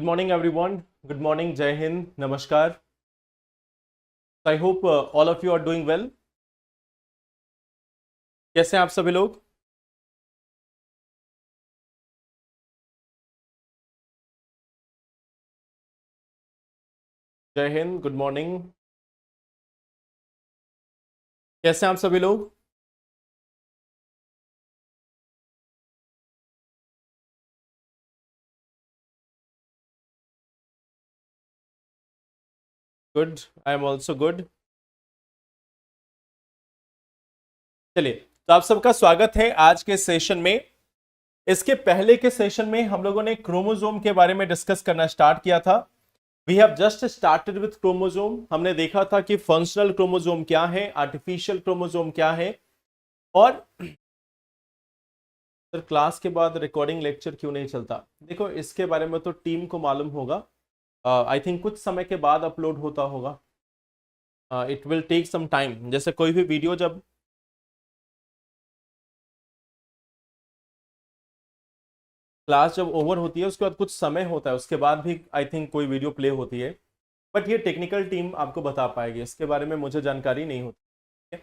morning, everyone. Good morning, Jai Hind, Namaskar. I hope all of you are doing well. कैसे हैं आप सभी लोग? जय हिंद, गुड मॉर्निंग. कैसे हैं आप सभी लोग? Good, I am also good. चलिए, तो आप सबका स्वागत है आज के सेशन में. इसके पहले के सेशन में हम लोगों ने क्रोमोसोम के बारे में डिस्कस करना स्टार्ट किया था. We have just started with chromosome. हमने देखा था कि फंक्शनल क्रोमोसोम क्या है, आर्टिफिशियल क्रोमोसोम क्या है, और सर क्लास के बाद रिकॉर्डिंग लेक्चर क्यों नहीं चलता. देखो, इसके बारे में तो टीम को मालूम होगा. आई थिंक कुछ समय के बाद अपलोड होता होगा. It will take some time. जैसे कोई भी वीडियो जब क्लास जब ओवर होती है उसके बाद कुछ समय होता है, उसके बाद भी आई थिंक कोई वीडियो प्ले होती है. बट ये टेक्निकल टीम आपको बता पाएगी, इसके बारे में मुझे जानकारी नहीं होती है.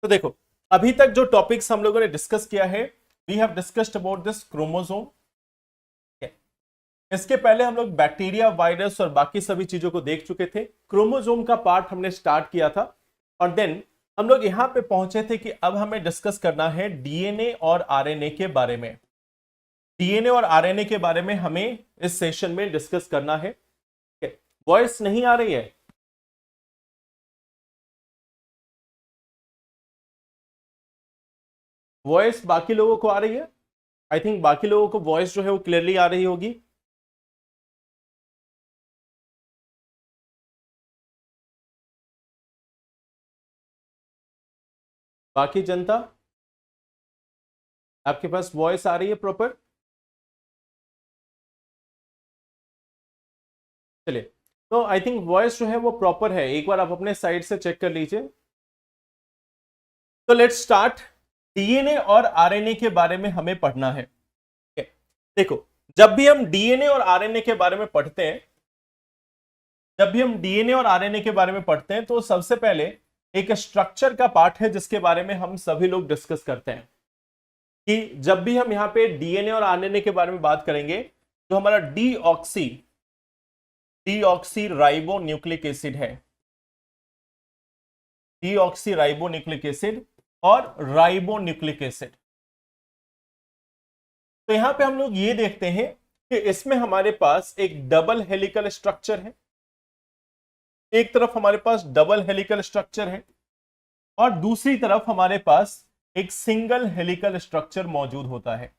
तो देखो, अभी तक जो टॉपिक्स हम लोगों ने डिस्कस किया है, we have discussed about this chromosome. इसके पहले हम लोग बैक्टीरिया, वायरस और बाकी सभी चीजों को देख चुके थे. क्रोमोसोम का पार्ट हमने स्टार्ट किया था और देन हम लोग यहां पे पहुंचे थे कि अब हमें डिस्कस करना है डीएनए और आरएनए के बारे में. डीएनए और आरएनए के बारे में हमें इस सेशन में डिस्कस करना है. वॉइस नहीं आ रही है? वॉइस बाकी लोगों को आ रही है? आई थिंक बाकी लोगों को वॉइस जो है वो क्लियरली आ रही होगी. बाकी जनता, आपके पास वॉइस आ रही है प्रॉपर? चलिए, तो आई थिंक वॉइस जो है वो प्रॉपर है. एक बार आप अपने साइड से चेक कर लीजिए. तो लेट्स स्टार्ट. डीएनए और आरएनए के बारे में हमें पढ़ना है. देखो, जब भी हम डीएनए और आरएनए के बारे में पढ़ते हैं, तो सबसे पहले एक स्ट्रक्चर का पार्ट है जिसके बारे में हम सभी लोग डिस्कस करते हैं. कि जब भी हम यहां पे डीएनए और आरएनए के बारे में बात करेंगे तो हमारा डीऑक्सी राइबो न्यूक्लिक एसिड है. डीऑक्सी राइबो न्यूक्लिक एसिड और राइबो न्यूक्लिक एसिड. तो यहां पे हम लोग ये देखते हैं कि इसमें हमारे पास एक डबल हेलिकल स्ट्रक्चर है. एक तरफ हमारे पास डबल हेलिकल स्ट्रक्चर है और दूसरी तरफ हमारे पास एक सिंगल हेलिकल स्ट्रक्चर मौजूद होता है.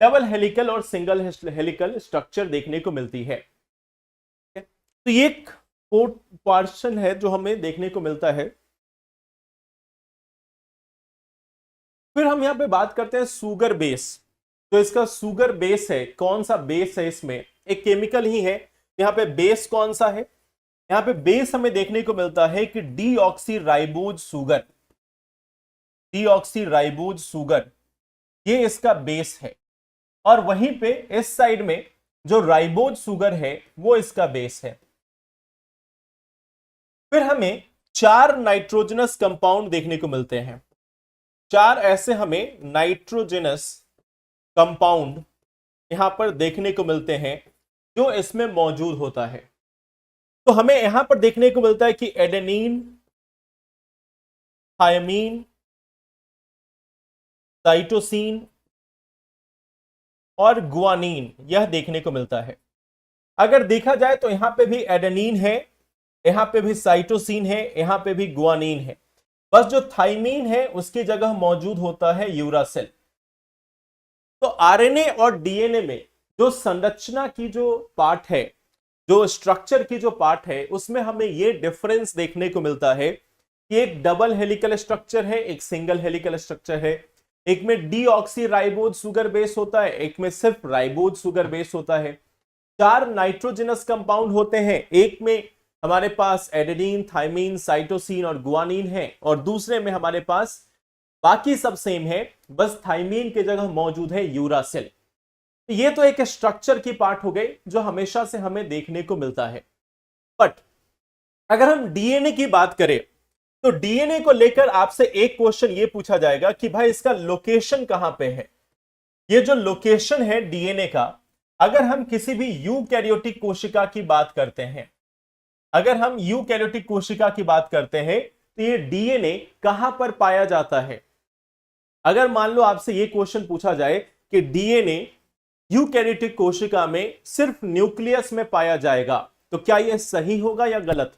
डबल हेलिकल और सिंगल हेलिकल स्ट्रक्चर देखने को मिलती है. तो ये एक पोर्शन है जो हमें देखने को मिलता है. फिर हम यहां पे बात करते हैं सुगर बेस. तो इसका सुगर बेस है, कौन सा बेस है? इसमें एक केमिकल ही है. यहां पे बेस कौन सा है? यहां पे बेस हमें देखने को मिलता है कि deoxy ribose sugar. Deoxy ribose sugar ये इसका बेस है. और वहीं पे इस साइड में जो राइबोज सुगर है वो इसका बेस है. फिर हमें 4 नाइट्रोजनस कंपाउंड देखने को मिलते हैं. 4 ऐसे हमें नाइट्रोजनस कंपाउंड यहां पर देखने को मिलते हैं जो इसमें मौजूद होता है. तो हमें यहां पर देखने को मिलता है कि एडेनिन, थायमीन, साइटोसिन और गुआनिन यह देखने को मिलता है. अगर देखा जाए तो यहां पे भी एडेनिन है, यहां पे भी साइटोसिन है, यहां पे भी गुआनिन है. बस जो थाइमीन है उसकी जगह मौजूद होता है यूरासिल. तो आरएनए और डीएनए में जो संरचना की जो पार्ट है, जो स्ट्रक्चर की जो पार्ट है, उसमें हमें ये डिफरेंस देखने को मिलता है कि एक डबल हेलिकल स्ट्रक्चर है, एक सिंगल हेलिकल स्ट्रक्चर है. एक में डीऑक्सी राइबोज सुगर बेस होता है, एक में सिर्फ राइबोज सुगर बेस होता है. 4 नाइट्रोजनस कंपाउंड होते हैं. एक में हमारे पास एडेनिन, थाइमीन, साइटोसिन और गुआनिन है और दूसरे में हमारे पास बाकी सब सेम है, बस थाइमीन की जगह मौजूद है यूरासिल. तो ये तो एक स्ट्रक्चर की पार्ट हो गई जो हमेशा से हमें देखने को मिलता है। बट अगर हम डीएनए की बात करें तो डीएनए को लेकर आपसे एक क्वेश्चन ये पूछा जाएगा कि भाई इसका लोकेशन कहां पे है। ये जो लोकेशन है डीएनए का, अगर हम किसी भी यूकैरियोटिक कोशिका की बात करते हैं, अगर हम यूकैरियोटिक कोशिका की बात करते हैं तो ये डीएनए कहां पर पाया जाता है। अगर मान लो आपसे ये क्वेश्चन पूछा जाए कि डीएनए यूकैरियोटिक कोशिका में सिर्फ न्यूक्लियस में पाया जाएगा, तो क्या यह सही होगा या गलत।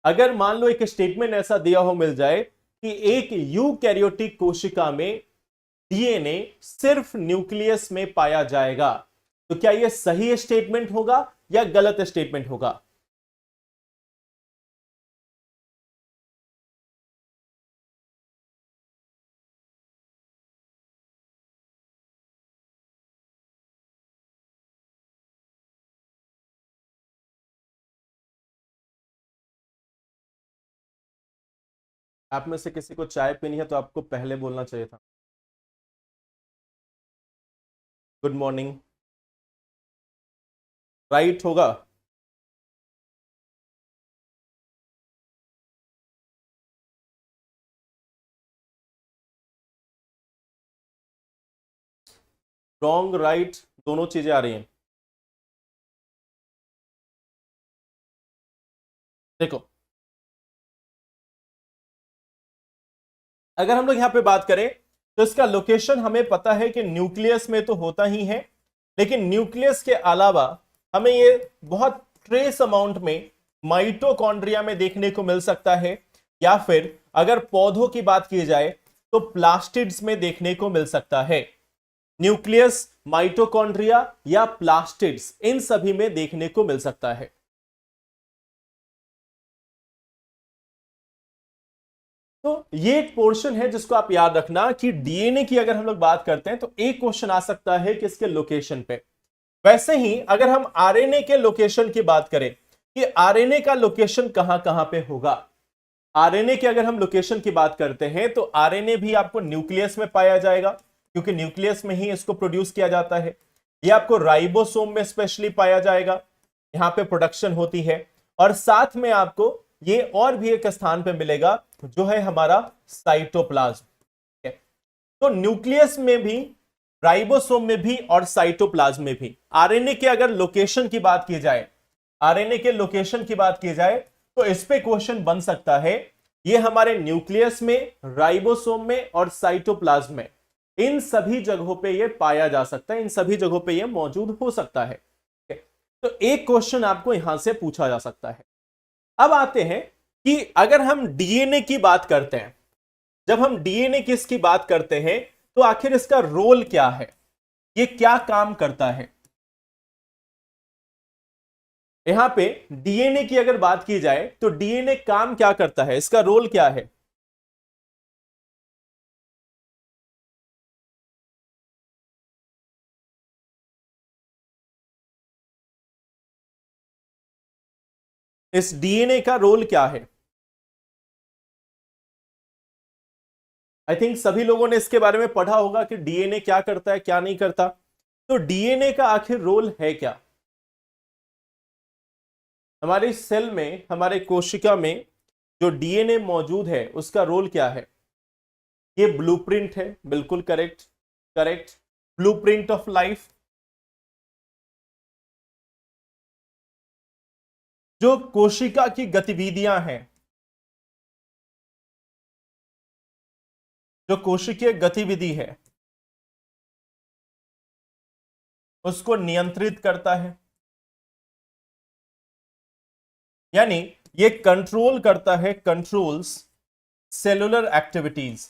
अगर मान लो एक स्टेटमेंट ऐसा दिया हो मिल जाए कि एक यूकैरियोटिक कोशिका में डीएनए सिर्फ न्यूक्लियस में पाया जाएगा, तो क्या यह सही स्टेटमेंट होगा या गलत स्टेटमेंट होगा। आप में से किसी को चाय पीनी है तो आपको पहले बोलना चाहिए था। Good morning. राइट होगा। रॉन्ग राइट दोनों चीजें आ रही हैं। देखो, अगर हम लोग यहां पे बात करें तो इसका लोकेशन हमें पता है कि न्यूक्लियस में तो होता ही है, लेकिन न्यूक्लियस के अलावा हमें ये बहुत ट्रेस अमाउंट में माइटोकॉन्ड्रिया में देखने को मिल सकता है, या फिर अगर पौधों की बात की जाए तो प्लास्टिड्स में देखने को मिल सकता है। न्यूक्लियस, माइटोकॉन्ड्रिया या प्लास्टिड्स, इन सभी में देखने को मिल सकता है। तो ये एक पोर्शन है जिसको आप याद रखना कि डीएनए की अगर हम लोग बात करते हैं तो एक क्वेश्चन आ सकता है कि इसके लोकेशन पे। वैसे ही अगर हम आरएनए के लोकेशन की बात करें कि आरएनए का लोकेशन कहां कहां पे होगा, आरएनए के अगर हम लोकेशन की बात करते हैं तो आरएनए भी आपको न्यूक्लियस में पाया जाएगा, क्योंकि न्यूक्लियस में ही इसको प्रोड्यूस किया जाता है। ये आपको राइबोसोम में स्पेशली पाया जाएगा, यहां पे प्रोडक्शन होती है। और साथ में आपको ये और भी एक स्थान पे मिलेगा जो है हमारा साइटोप्लाज्म। तो न्यूक्लियस में भी, राइबोसोम में भी और साइटोप्लाज्म में भी आरएनए के अगर लोकेशन की बात की जाए, आरएनए के लोकेशन की बात की जाए तो इस पे क्वेश्चन बन सकता है ये हमारे न्यूक्लियस में, राइबोसोम में और साइटोप्लाज्म में, इन सभी जगहों पे ये पाया जा सकता है, इन सभी जगहों पे ये मौजूद हो सकता है। तो एक क्वेश्चन आपको यहां से पूछा जा सकता है। अब आते हैं कि अगर हम डीएनए की बात करते हैं, जब हम डीएनए किसकी बात करते हैं तो आखिर इसका रोल क्या है, ये क्या काम करता है। यहां पे डीएनए की अगर बात की जाए तो डीएनए काम क्या करता है, इसका रोल क्या है। इस डीएनए का रोल क्या है। आई थिंक सभी लोगों ने इसके बारे में पढ़ा होगा कि डीएनए क्या करता है, क्या नहीं करता। तो डीएनए का आखिर रोल है क्या। हमारे सेल में, हमारे कोशिका में जो डीएनए मौजूद है उसका रोल क्या है। ये ब्लूप्रिंट है, बिल्कुल correct, correct, blueprint of life. जो कोशिका की गतिविधियां हैं, जो कोशिकीय गतिविधि है उसको नियंत्रित करता है, यानी ये कंट्रोल करता है, कंट्रोल्स सेलुलर एक्टिविटीज।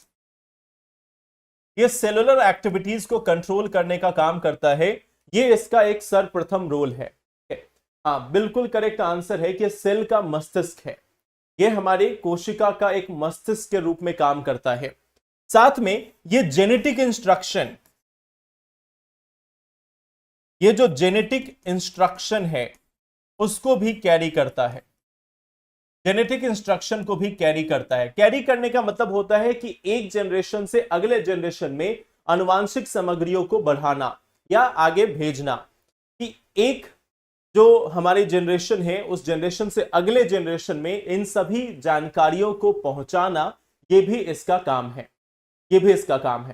ये सेलुलर एक्टिविटीज को कंट्रोल करने का काम करता है, ये इसका एक सर्वप्रथम रोल है। हाँ, बिल्कुल करेक्ट आंसर है कि सेल का मस्तिष्क है, ये हमारी कोशिका का एक मस्तिष्क के रूप में काम करता है। साथ में ये जेनेटिक इंस्ट्रक्शन, ये जो जेनेटिक इंस्ट्रक्शन है उसको भी कैरी करता है, जेनेटिक इंस्ट्रक्शन को भी कैरी करता है। कैरी करने का मतलब होता है कि एक जनरेशन से अगले जनरेशन में आनुवांशिक सामग्रियों को बढ़ाना, या आगे भेजना, कि एक जो हमारी जनरेशन है उस जनरेशन से अगले जनरेशन में इन सभी जानकारियों को पहुंचाना, ये भी इसका काम है, ये भी इसका काम है।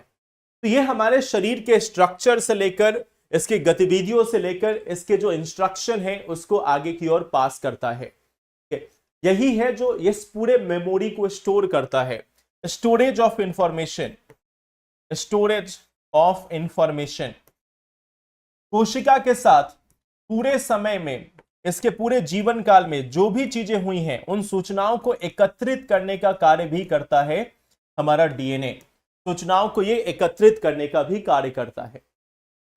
तो ये हमारे शरीर के स्ट्रक्चर से लेकर, इसकी गतिविधियों से लेकर, इसके जो इंस्ट्रक्शन है उसको आगे की ओर पास करता है। यही है जो इस पूरे मेमोरी को स्टोर करता है। Storage of information, storage of information. कोशिका के साथ पूरे समय में, इसके पूरे जीवन काल में जो भी चीजें हुई हैं उन सूचनाओं को एकत्रित करने का कार्य भी करता है हमारा डीएनए। सूचनाओं को ये एकत्रित करने का भी कार्य करता है।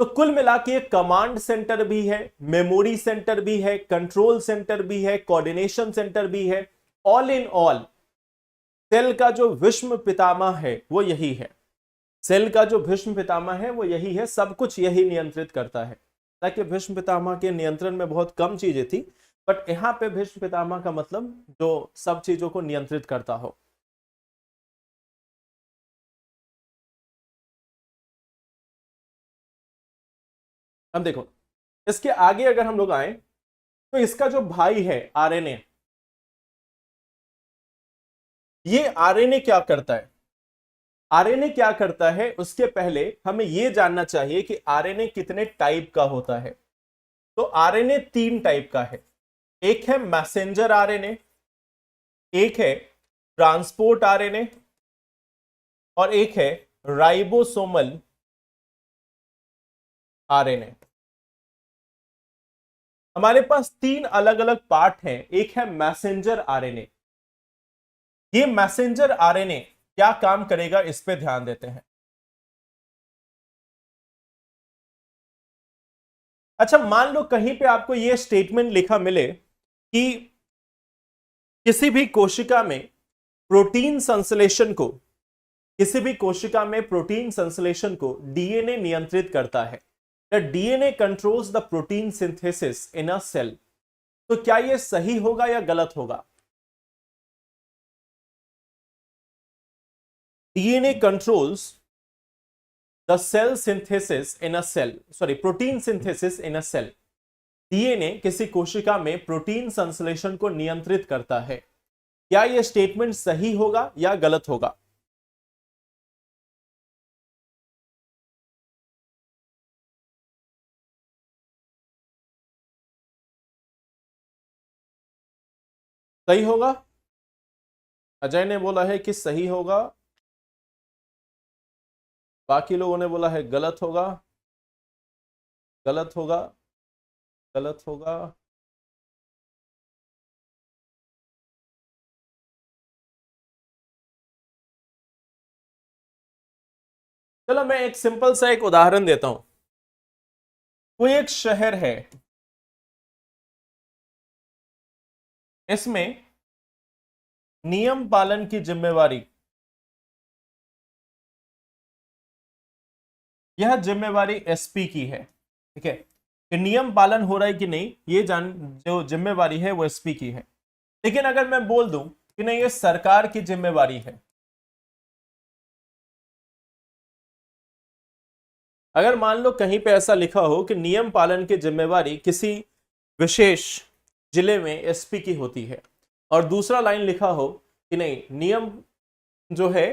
तो कुल मिला के कमांड सेंटर भी है, मेमोरी सेंटर भी है, कंट्रोल सेंटर भी है, कोऑर्डिनेशन सेंटर भी है। ऑल इन ऑल सेल का जो भीष्म पितामह है वो यही है। सेल का जो भीष्म पितामह है वो यही है, सब कुछ यही नियंत्रित करता है। ताकि भीष्म पितामह के नियंत्रण में बहुत कम चीजें थी, बट यहां पे भीष्म पितामह का मतलब जो सब चीजों को नियंत्रित करता हो। अब देखो, इसके आगे अगर हम लोग आए तो इसका जो भाई है आरएनए, ये आरएनए क्या करता है? आरएनए क्या करता है उसके पहले हमें यह जानना चाहिए कि आरएनए कितने टाइप का होता है। तो आरएनए 3 टाइप का है। एक है मैसेंजर आरएनए, एक है ट्रांसपोर्ट आरएनए, और एक है राइबोसोमल आरएनए। हमारे पास 3 अलग अलग पार्ट हैं। एक है मैसेंजर आरएनए। ये मैसेंजर आरएनए क्या काम करेगा इस पे ध्यान देते हैं। अच्छा, मान लो कहीं पे आपको यह स्टेटमेंट लिखा मिले कि किसी भी कोशिका में प्रोटीन संश्लेषण को, किसी भी कोशिका में प्रोटीन संश्लेषण को डीएनए नियंत्रित करता है। The DNA controls the protein synthesis in a cell. तो क्या यह सही होगा या गलत होगा? DNA controls the cell synthesis in a cell, sorry protein synthesis in a cell. DNA किसी कोशिका में प्रोटीन संश्लेषण को नियंत्रित करता है। क्या यह स्टेटमेंट सही होगा या गलत होगा? सही होगा। अजय ने बोला है कि सही होगा, बाकी लोगों ने बोला है गलत होगा, गलत होगा, गलत होगा। चलो मैं एक सिंपल सा एक उदाहरण देता हूं। कोई एक शहर है, इसमें नियम पालन की जिम्मेवारी, यह जिम्मेवारी एसपी की है। ठीक है, कि नियम पालन हो रहा है कि नहीं, ये जान जो जिम्मेवारी है वो एसपी की है। लेकिन अगर मैं बोल दूं कि नहीं ये सरकार की जिम्मेवारी है, अगर मान लो कहीं पे ऐसा लिखा हो कि नियम पालन की जिम्मेवारी किसी विशेष जिले में एसपी की होती है, और दूसरा लाइन लिखा हो कि नहीं नियम जो है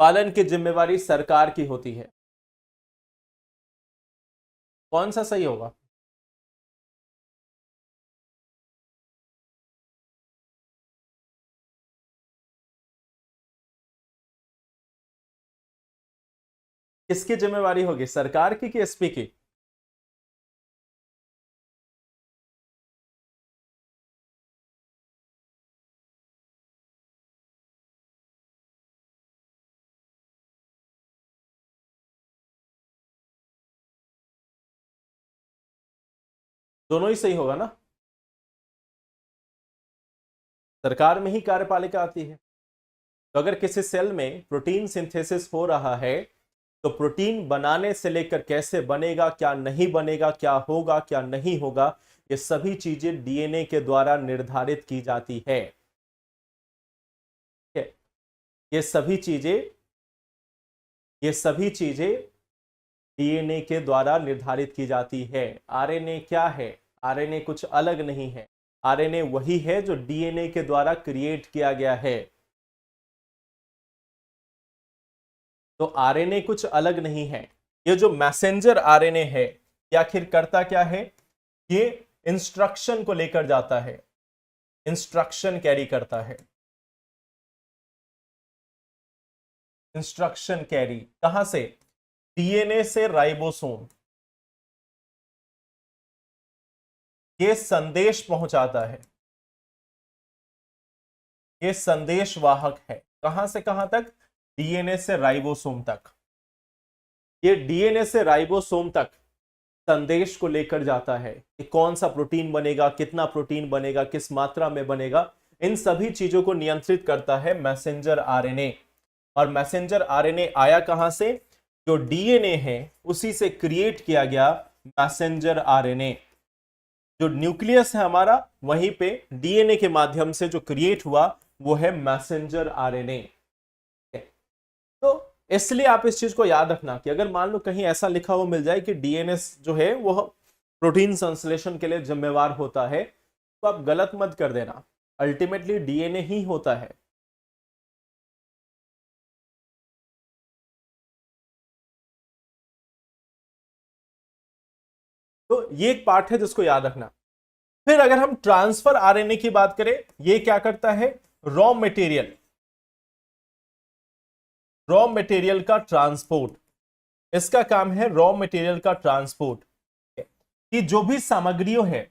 पालन की जिम्मेवारी सरकार की होती है, कौन सा सही होगा? किसकी जिम्मेवारी होगी, सरकार की कि एसपी की? दोनों ही सही होगा ना। सरकार में ही कार्यपालिका आती है। तो अगर किसी सेल में प्रोटीन सिंथेसिस हो रहा है तो प्रोटीन बनाने से लेकर कैसे बनेगा, क्या नहीं बनेगा, क्या होगा क्या नहीं होगा, ये सभी चीजें डीएनए के द्वारा निर्धारित की जाती है। ठीक है? ये सभी चीजें डीएनए के द्वारा निर्धारित की जाती है। आरएनए क्या है? आरएनए कुछ अलग नहीं है, आरएनए वही है जो डीएनए के द्वारा क्रिएट किया गया है। तो आरएनए कुछ अलग नहीं है। ये जो मैसेंजर आरएनए है, ये आखिर करता क्या है? ये इंस्ट्रक्शन को लेकर जाता है, इंस्ट्रक्शन कैरी करता है। इंस्ट्रक्शन कैरी कहां से? डीएनए से राइबोसोम। ये संदेश पहुंचाता है, ये संदेश वाहक है। कहां से कहां तक? डीएनए से राइबोसोम तक। ये डीएनए से राइबोसोम तक संदेश को लेकर जाता है कि कौन सा प्रोटीन बनेगा, कितना प्रोटीन बनेगा, किस मात्रा में बनेगा। इन सभी चीजों को नियंत्रित करता है मैसेंजर आरएनए। और मैसेंजर आरएनए आया कहां से? जो डीएनए है उसी से क्रिएट किया गया मैसेंजर आरएनए। जो न्यूक्लियस है हमारा, वहीं पे डीएनए के माध्यम से जो क्रिएट हुआ वो है मैसेंजर आरएनए। तो इसलिए आप इस चीज को याद रखना कि अगर मान लो कहीं ऐसा लिखा हुआ मिल जाए कि डीएनए जो है वो प्रोटीन संश्लेषण के लिए जिम्मेवार होता है, तो आप गलत मत कर देना, अल्टीमेटली डीएनए ही होता है। तो ये एक पार्ट है जिसको याद रखना। फिर अगर हम ट्रांसफर आरएनए की बात करें, ये क्या करता है? रॉ मटेरियल, रॉ मटेरियल का ट्रांसपोर्ट, इसका काम है रॉ मटेरियल का ट्रांसपोर्ट। कि जो भी सामग्रियों है,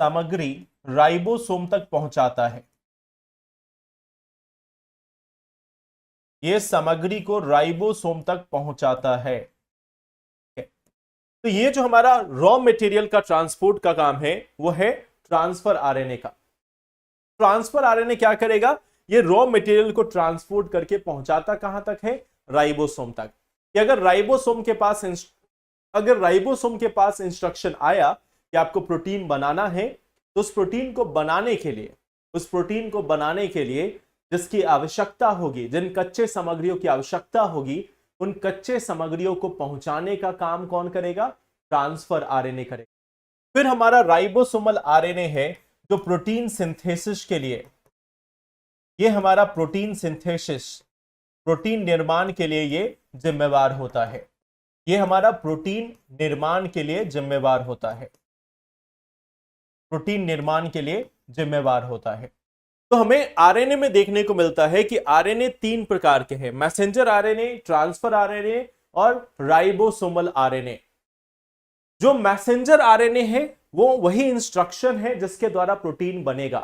सामग्री राइबोसोम तक पहुंचाता है। ये सामग्री को राइबोसोम तक पहुंचाता है। तो ये जो हमारा रॉ मटेरियल का ट्रांसपोर्ट का काम है वो है ट्रांसफर आरएनए का। ट्रांसफर आरएनए क्या करेगा? ये रॉ मटेरियल को ट्रांसपोर्ट करके पहुंचाता कहां तक है? राइबोसोम तक। कि अगर राइबोसोम के पास इंस्ट्रक्शन आया कि आपको प्रोटीन बनाना है, तो उस प्रोटीन को बनाने के लिए जिसकी आवश्यकता होगी, जिन कच्चे सामग्रियों की आवश्यकता होगी, उन कच्चे सामग्रियों को पहुंचाने का काम कौन करेगा? ट्रांसफर आरएनए करेगा। फिर हमारा राइबोसोमल आरएनए है जो प्रोटीन सिंथेसिस के लिए, ये हमारा प्रोटीन निर्माण के लिए ये जिम्मेवार होता है। ये हमारा प्रोटीन निर्माण के लिए जिम्मेवार होता है, प्रोटीन निर्माण के लिए जिम्मेवार होता है। तो हमें आरएनए में देखने को मिलता है कि आरएनए 3 प्रकार के हैं: मैसेंजर आरएनए, ट्रांसफर आरएनए और राइबोसोमल आरएनए। जो मैसेंजर आरएनए है वो वही इंस्ट्रक्शन है जिसके द्वारा प्रोटीन बनेगा।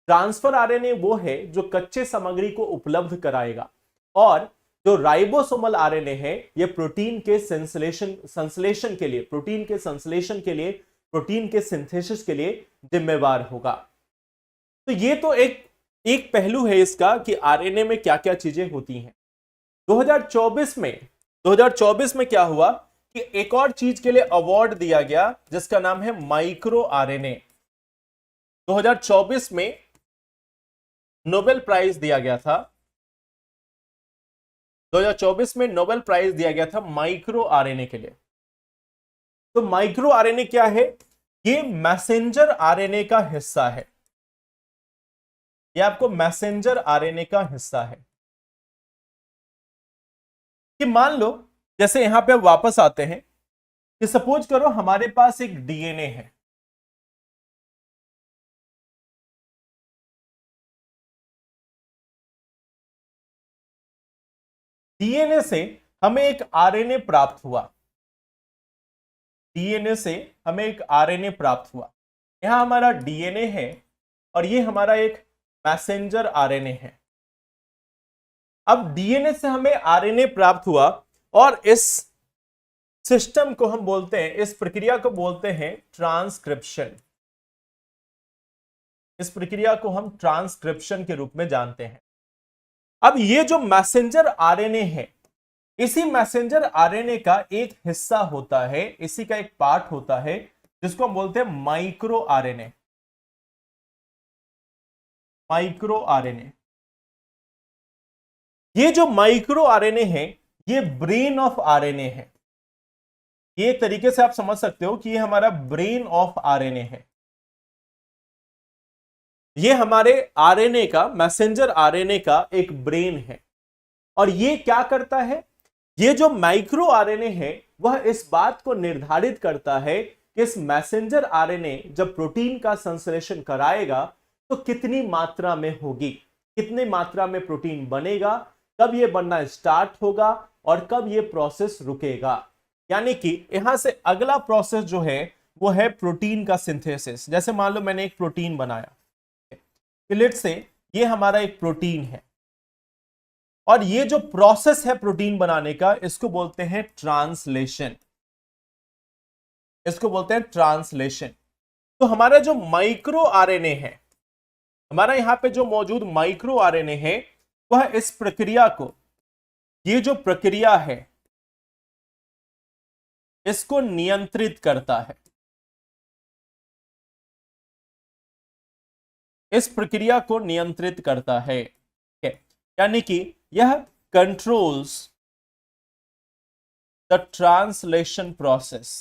ट्रांसफर आरएनए वो है जो कच्चे सामग्री को उपलब्ध कराएगा। और जो राइबोसोमल आरएनए है ये प्रोटीन के संश्लेषण के लिए, प्रोटीन के सिंथेसिस के लिए जिम्मेवार होगा। तो ये तो एक पहलू है इसका कि आरएनए में क्या क्या चीजें होती हैं। 2024 में क्या हुआ कि एक और चीज के लिए अवार्ड दिया गया जिसका नाम है माइक्रो आरएनए। 2024 में नोबेल प्राइज दिया गया था, 2024 में नोबेल प्राइज दिया गया था माइक्रो आरएनए के लिए। तो माइक्रो आरएनए क्या है? ये मैसेंजर आरएनए का हिस्सा है। ये आपको मैसेंजर आरएनए का हिस्सा है। कि मान लो जैसे यहां पे वापस आते हैं कि सपोज करो हमारे पास एक डीएनए है, डीएनए से हमें एक आरएनए प्राप्त हुआ, डीएनए से हमें एक आरएनए प्राप्त हुआ। यहां हमारा डीएनए है और ये हमारा एक मैसेंजर आरएनए है। अब डीएनए से हमें आरएनए प्राप्त हुआ और इस सिस्टम को हम बोलते हैं, इस प्रक्रिया को बोलते हैं ट्रांसक्रिप्शन। इस प्रक्रिया को हम ट्रांसक्रिप्शन के रूप में जानते हैं। अब ये जो मैसेंजर आरएनए है, इसी मैसेंजर आरएनए का एक हिस्सा होता है, इसी का एक पार्ट होता है जिसको हम बोलते हैं माइक्रो आरएनए। माइक्रो आरएनए ये जो माइक्रो आरएनए है ये ब्रेन ऑफ आरएनए है। ये एक तरीके से आप समझ सकते हो कि ये हमारा ब्रेन ऑफ आरएनए है। ये हमारे आरएनए का, मैसेंजर आरएनए का एक ब्रेन है। और ये क्या करता है, ये जो माइक्रो आरएनए है वह इस बात को निर्धारित करता है कि इस मैसेंजर आरएनए जब प्रोटीन का संश्लेषण कराएगा तो कितनी मात्रा में होगी, कितनी मात्रा में प्रोटीन बनेगा, कब ये बनना स्टार्ट होगा और कब ये प्रोसेस रुकेगा। यानी कि यहां से अगला प्रोसेस जो है वो है प्रोटीन का सिंथेसिस। जैसे मान लो मैंने एक प्रोटीन बनाया, लेट्स से ये हमारा एक प्रोटीन है और ये जो प्रोसेस है प्रोटीन बनाने का इसको बोलते हैं ट्रांसलेशन, इसको बोलते हैं ट्रांसलेशन। तो हमारा जो माइक्रो आरएनए है, हमारा यहां पे जो मौजूद माइक्रो आरएनए है वह इस प्रक्रिया को, ये जो प्रक्रिया है इसको नियंत्रित करता है। इस प्रक्रिया को नियंत्रित करता है, यानी कि यह कंट्रोल्स द ट्रांसलेशन प्रोसेस।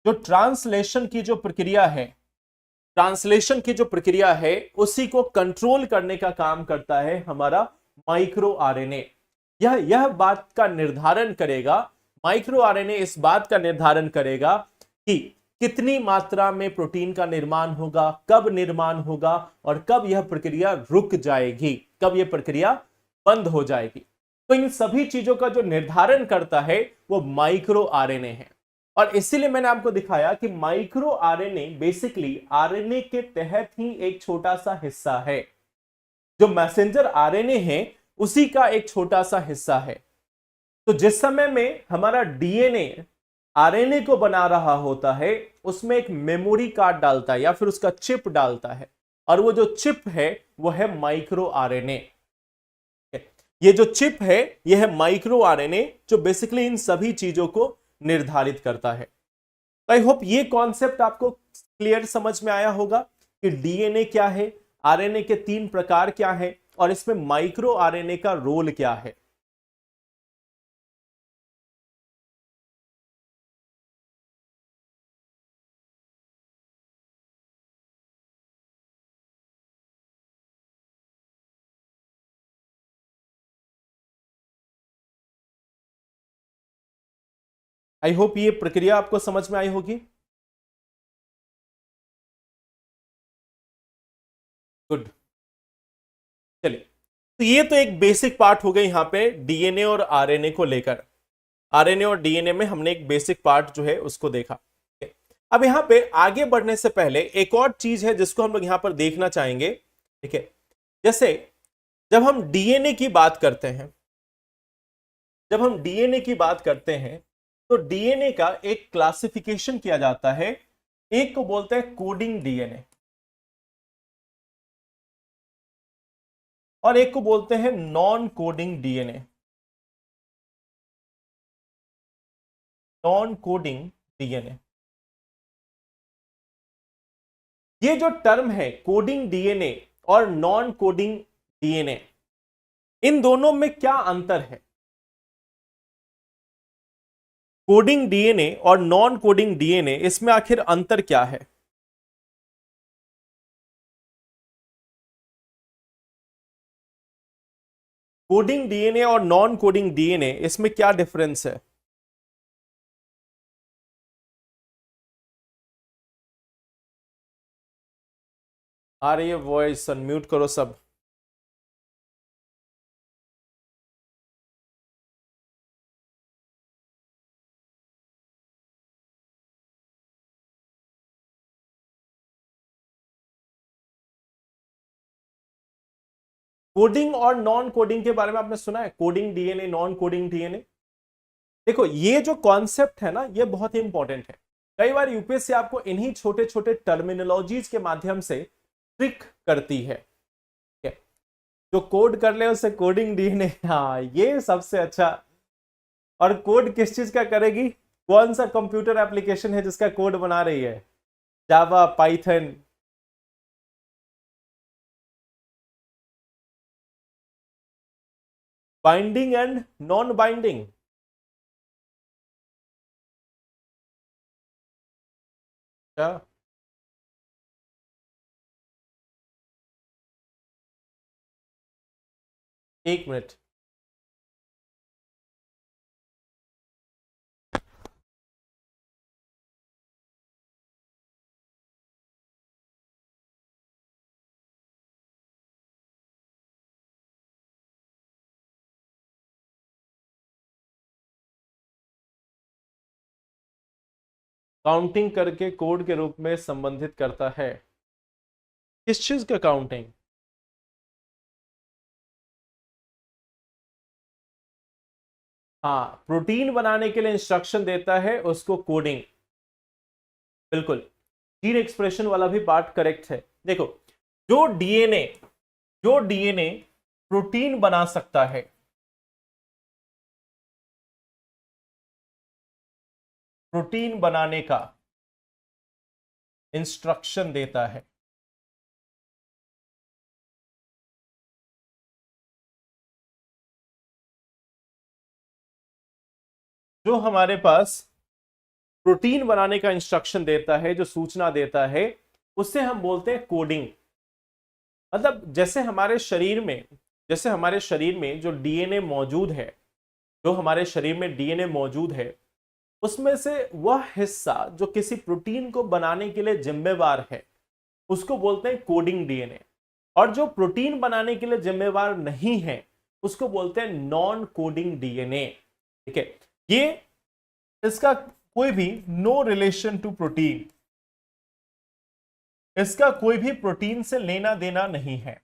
जो ट्रांसलेशन की जो प्रक्रिया है, ट्रांसलेशन की जो प्रक्रिया है उसी को कंट्रोल करने का काम करता है हमारा माइक्रो आरएनए। यह बात का निर्धारण करेगा, माइक्रो आरएनए इस बात का निर्धारण करेगा कि कितनी मात्रा में प्रोटीन का निर्माण होगा, कब निर्माण होगा और कब यह प्रक्रिया रुक जाएगी, कब यह प्रक्रिया बंद हो जाएगी। तो इन सभी चीजों का जो निर्धारण करता है वो माइक्रो आरएनए है। और इसीलिए मैंने आपको दिखाया कि माइक्रो आरएनए बेसिकली आरएनए के तहत ही एक छोटा सा हिस्सा है, जो मैसेंजर आरएनए है उसी का एक छोटा सा हिस्सा है। तो जिस समय में हमारा डीएनए आरएनए को बना रहा होता है उसमें एक मेमोरी कार्ड डालता है या फिर उसका चिप डालता है, और वो जो चिप है वो है माइक्रो आरएनए। ये जो चिप है ये है माइक्रो आरएनए जो बेसिकली इन सभी चीजों को निर्धारित करता है। आई होप ये कॉन्सेप्ट आपको क्लियर समझ में आया होगा कि डीएनए क्या है, आरएनए के 3 प्रकार क्या है और इसमें माइक्रो आरएनए का रोल क्या है। आई होप ये प्रक्रिया आपको समझ में आई होगी। गुड, चलिए, तो ये तो एक बेसिक पार्ट हो गया यहां पे डीएनए और आरएनए को लेकर। आरएनए और डीएनए में हमने एक बेसिक पार्ट जो है उसको देखा। अब यहां पे आगे बढ़ने से पहले एक और चीज है जिसको हम लोग यहां पर देखना चाहेंगे। ठीक है, जैसे जब हम डीएनए की बात करते हैं, जब हम डीएनए की बात करते हैं तो डीएनए का एक क्लासिफिकेशन किया जाता है। एक को बोलते हैं कोडिंग डीएनए और एक को बोलते हैं non coding DNA. Non coding DNA, ये जो टर्म है कोडिंग डीएनए और नॉन कोडिंग डीएनए, इन दोनों में क्या अंतर है? कोडिंग डीएनए और नॉन कोडिंग डीएनए, इसमें आखिर अंतर क्या है? कोडिंग डीएनए और नॉन कोडिंग डीएनए, इसमें क्या डिफरेंस है? आ रही है वॉइस? अनम्यूट करो सब। कोडिंग और नॉन कोडिंग के बारे में आपने सुना है? Coding DNA, non coding DNA. देखो ये जो कॉन्सेप्ट है ना ये बहुत ही इंपॉर्टेंट है। कई बार यूपीएससी आपको इन्हीं छोटे छोटे टर्मिनोलॉजीज के माध्यम से ट्रिक करती है। ठीक है? जो कोड कर ले उसे कोडिंग डीएनए, हाँ ये सबसे अच्छा। और कोड किस चीज का करेगी? कौन सा कंप्यूटर एप्लीकेशन है जिसका कोड बना रही है? Java, Python, binding and non binding. क्या? एक मिनट। काउंटिंग करके कोड के रूप में संबंधित करता है। किस चीज का काउंटिंग? हाँ, प्रोटीन बनाने के लिए इंस्ट्रक्शन देता है उसको कोडिंग। बिल्कुल, जीन एक्सप्रेशन वाला भी पार्ट करेक्ट है। देखो, जो डीएनए जो डीएनए प्रोटीन बना सकता है, प्रोटीन बनाने का इंस्ट्रक्शन देता है, जो हमारे पास प्रोटीन बनाने का इंस्ट्रक्शन देता है, जो सूचना देता है, उससे हम बोलते हैं कोडिंग। मतलब जैसे हमारे शरीर में जो डीएनए मौजूद है, जो हमारे शरीर में डीएनए मौजूद है, उसमें से वह हिस्सा जो किसी प्रोटीन को बनाने के लिए जिम्मेवार है, उसको बोलते हैं कोडिंग डीएनए। और जो प्रोटीन बनाने के लिए जिम्मेवार नहीं है, उसको बोलते हैं नॉन कोडिंग डीएनए। ठीक है, ये इसका कोई भी नो रिलेशन टू प्रोटीन, इसका कोई भी प्रोटीन से लेना देना नहीं है,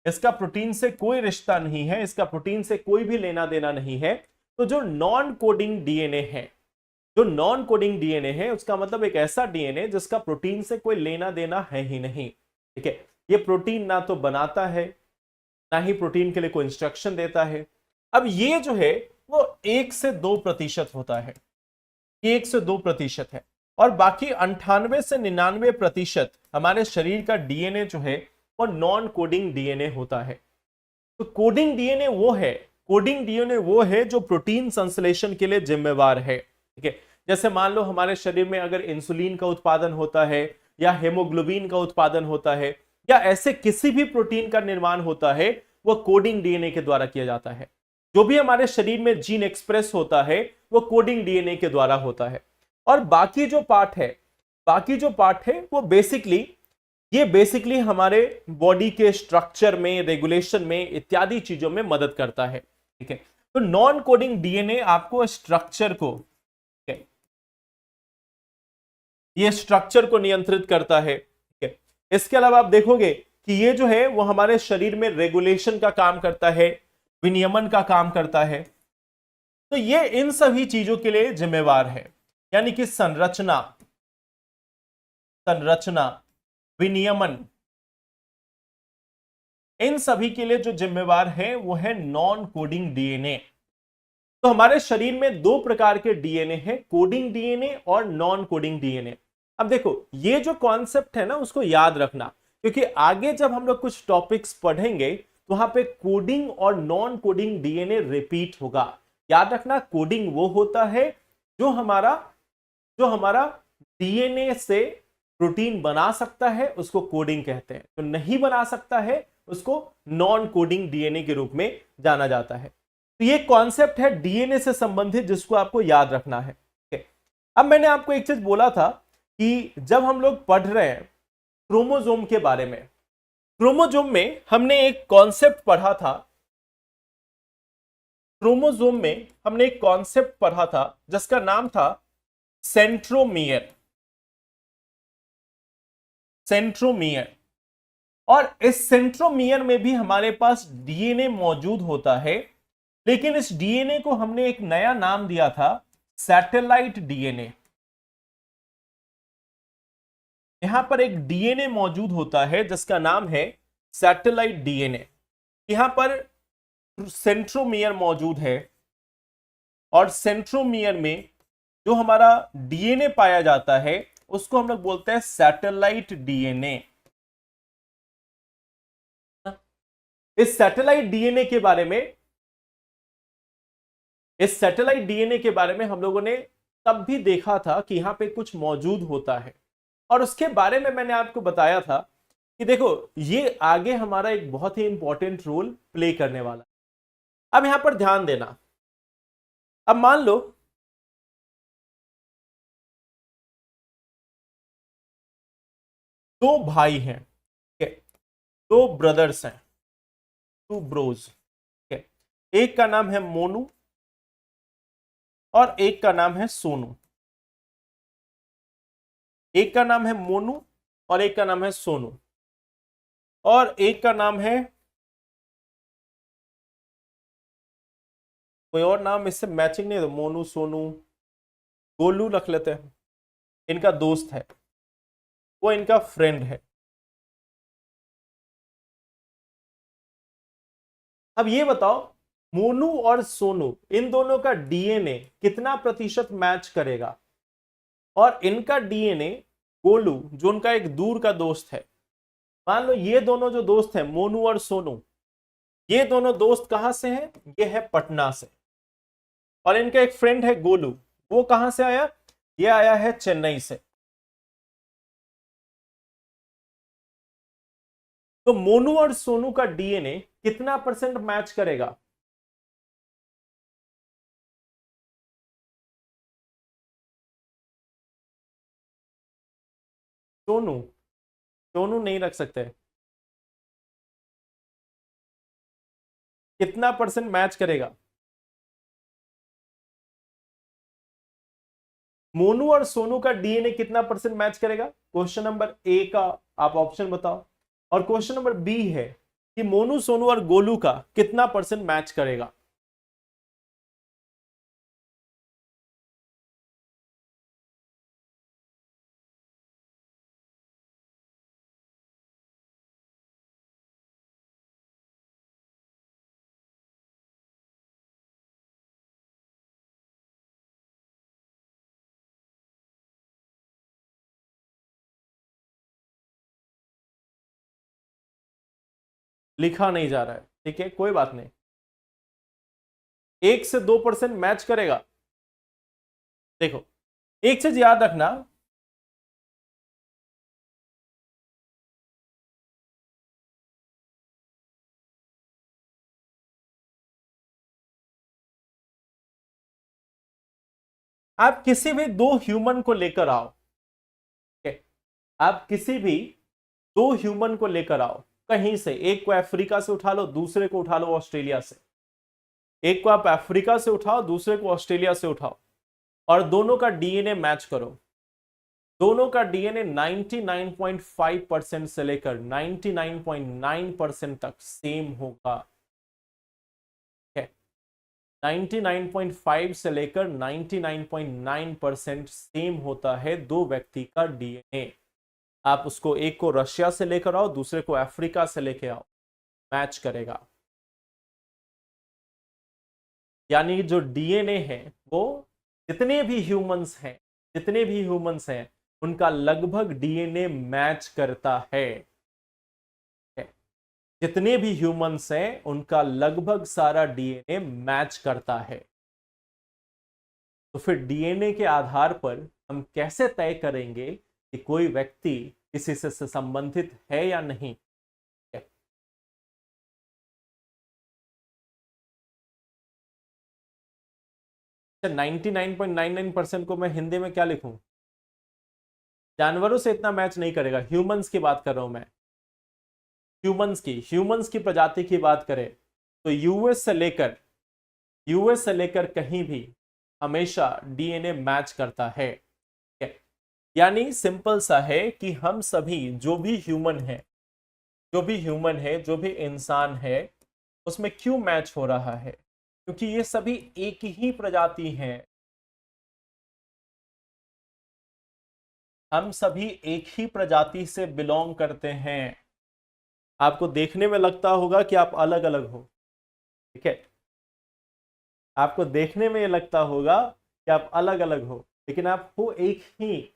इसका प्रोटीन से कोई रिश्ता नहीं है, इसका प्रोटीन से कोई भी लेना देना नहीं है। तो जो नॉन कोडिंग डीएनए है, जो नॉन कोडिंग डीएनए है, उसका मतलब एक ऐसा डीएनए जिसका प्रोटीन से कोई लेना देना है ही नहीं। ठीक है, ये प्रोटीन ना तो बनाता है, ना ही प्रोटीन के लिए कोई इंस्ट्रक्शन देता है। अब ये जो है वो 1 से 2% होता है, 1 से 2% है। और बाकी 98 से 99% हमारे शरीर का डीएनए जो है वो नॉन कोडिंग डीएनए होता है। तो कोडिंग डीएनए वो है जो प्रोटीन संश्लेषण के लिए जिम्मेवार है। ठीक है, जैसे मान लो हमारे शरीर में अगर इंसुलिन का उत्पादन होता है, या हेमोग्लोबिन का उत्पादन होता है, या ऐसे किसी भी प्रोटीन का निर्माण होता है, वो कोडिंग डीएनए के द्वारा किया जाता है। जो भी हमारे शरीर में जीन एक्सप्रेस होता है, वो कोडिंग डीएनए के द्वारा होता है। और बाकी जो पार्ट है वो बेसिकली हमारे बॉडी के स्ट्रक्चर में, रेगुलेशन में, इत्यादि चीजों में मदद करता है। ठीक है, तो नॉन कोडिंग डीएनए आपको ये स्ट्रक्चर को नियंत्रित करता है। ठीक है, इसके अलावा आप देखोगे कि ये जो है वो हमारे शरीर में रेगुलेशन का काम करता है, विनियमन का काम करता है। तो ये इन सभी चीजों के लिए जिम्मेवार है, यानी कि संरचना, विनियमन, इन सभी के लिए जो जिम्मेवार है वो है नॉन कोडिंग डीएनए। तो हमारे शरीर में 2 प्रकार के डीएनए हैं, कोडिंग डीएनए और नॉन कोडिंग डीएनए। अब देखो, ये जो कॉन्सेप्ट है ना, उसको याद रखना, क्योंकि आगे जब हम लोग कुछ टॉपिक्स पढ़ेंगे तो वहां पे कोडिंग और नॉन कोडिंग डीएनए रिपीट होगा। याद रखना, कोडिंग वो होता है जो हमारा डीएनए से प्रोटीन बना सकता है, उसको कोडिंग कहते हैं। जो नहीं बना सकता है उसको नॉन कोडिंग डीएनए के रूप में जाना जाता है। तो ये कॉन्सेप्ट है डीएनए से संबंधित, जिसको आपको याद रखना है। अब मैंने आपको एक चीज बोला था कि जब हम लोग पढ़ रहे हैं क्रोमोसोम के बारे में, क्रोमोसोम में हमने एक कॉन्सेप्ट पढ़ा था, जिसका नाम था सेंट्रोमियर। और इस सेंट्रोमियर में भी हमारे पास डीएनए मौजूद होता है, लेकिन इस डीएनए को हमने एक नया नाम दिया था, सैटेलाइट डीएनए। यहां पर एक डीएनए मौजूद होता है जिसका नाम है सैटेलाइट डीएनए। यहां पर सेंट्रोमियर मौजूद है, और सेंट्रोमियर में जो हमारा डीएनए पाया जाता है उसको हम लोग बोलते हैं सैटेलाइट डीएनए। इस सैटेलाइट डीएनए के बारे में इस सैटेलाइट डीएनए के बारे में हम लोगों ने तब भी देखा था कि यहां पे कुछ मौजूद होता है, और उसके बारे में मैंने आपको बताया था कि देखो ये आगे हमारा एक बहुत ही इंपॉर्टेंट रोल प्ले करने वाला। अब यहां पर ध्यान देना, अब मान लो दो भाई हैं, ठीक है, दो ब्रदर्स हैं, टू ब्रोज, ठीक है, एक का नाम है मोनू और एक का नाम है सोनू। एक का नाम है मोनू और एक का नाम है सोनू, और एक का नाम है कोई और नाम, इससे मैचिंग नहीं है, मोनू सोनू गोलू रख लेते हैं। इनका दोस्त है, वो इनका फ्रेंड है। अब ये बताओ मोनू और सोनू इन दोनों का डीएनए कितना प्रतिशत मैच करेगा, और इनका डीएनए गोलू जो उनका एक दूर का दोस्त है, मान लो ये दोनों जो दोस्त हैं मोनू और सोनू, ये दोनों दोस्त कहां से हैं, ये है पटना से, और इनका एक फ्रेंड है गोलू, वो कहां से आया, ये आया है चेन्नई से। तो मोनू और सोनू का डीएनए कितना परसेंट मैच करेगा, सोनू, सोनू नहीं रख सकते, कितना परसेंट मैच करेगा, मोनू और सोनू का डीएनए कितना परसेंट मैच करेगा, क्वेश्चन नंबर ए का आप ऑप्शन बताओ, और क्वेश्चन नंबर बी है कि मोनू सोनू और गोलू का कितना परसेंट मैच करेगा। लिखा नहीं जा रहा है, ठीक है कोई बात नहीं, 1 से 2% मैच करेगा। देखो एक चीज याद रखना, आप किसी भी दो ह्यूमन को लेकर आओ, ठीक है, आप किसी भी दो ह्यूमन को लेकर आओ कहीं से, एक को अफ्रीका से उठा लो, दूसरे को उठा लो ऑस्ट्रेलिया से, एक को आप अफ्रीका से उठाओ, दूसरे को ऑस्ट्रेलिया से उठाओ, और दोनों का डीएनए मैच करो, दोनों का डीएनए 99.5% से लेकर 99.9% तक सेम होगा, ठीक है, 99.5 से लेकर 99.9% सेम होता है दो व्यक्ति का डीएनए। आप उसको एक को रशिया से लेकर आओ, दूसरे को अफ्रीका से लेकर आओ, मैच करेगा। यानी जो डीएनए है वो जितने भी ह्यूमंस हैं, जितने भी ह्यूमंस हैं उनका लगभग डीएनए मैच करता है, जितने भी ह्यूमंस हैं उनका लगभग सारा डीएनए मैच करता है। तो फिर डीएनए के आधार पर हम कैसे तय करेंगे कि कोई व्यक्ति किसी से संबंधित है या नहीं। 99.99% को मैं हिंदी में क्या लिखूं, जानवरों से इतना मैच नहीं करेगा, ह्यूमंस की बात कर रहा हूं मैं, ह्यूमंस की प्रजाति की बात करें तो यूएस से लेकर कहीं भी हमेशा डीएनए मैच करता है। यानी सिंपल सा है कि हम सभी जो भी ह्यूमन है, जो भी इंसान है, उसमें क्यों मैच हो रहा है, क्योंकि ये सभी एक ही प्रजाति हैं, हम सभी एक ही प्रजाति से बिलोंग करते हैं। आपको देखने में लगता होगा कि आप अलग अलग हो, ठीक है, आपको देखने में ये लगता होगा कि आप अलग अलग हो, लेकिन आप हो एक ही।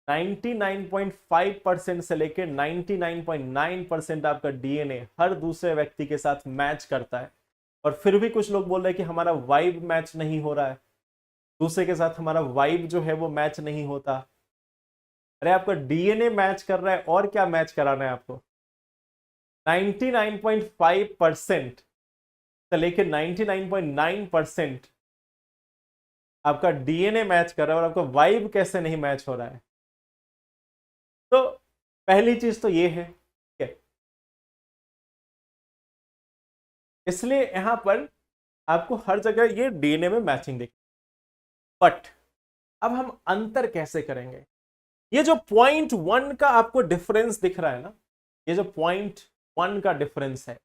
99.5% से लेकर 99.9% आपका डीएनए हर दूसरे व्यक्ति के साथ मैच करता है, और फिर भी कुछ लोग बोल रहे हैं कि हमारा वाइब मैच नहीं हो रहा है, दूसरे के साथ हमारा वाइब जो है वो मैच नहीं होता। अरे आपका डीएनए मैच कर रहा है, और क्या मैच कराना है आपको? 99.5% से लेके 99.9% आपका डीएनए मैच कर रहा है, और आपका वाइब कैसे नहीं मैच हो रहा है? तो पहली चीज तो ये है, ठीक है। इसलिए यहां पर आपको हर जगह ये डीएनए में मैचिंग दिखे। बट अब हम अंतर कैसे करेंगे? ये जो 0.1 का आपको डिफरेंस दिख रहा है ना, ये जो 0.1 का डिफरेंस है,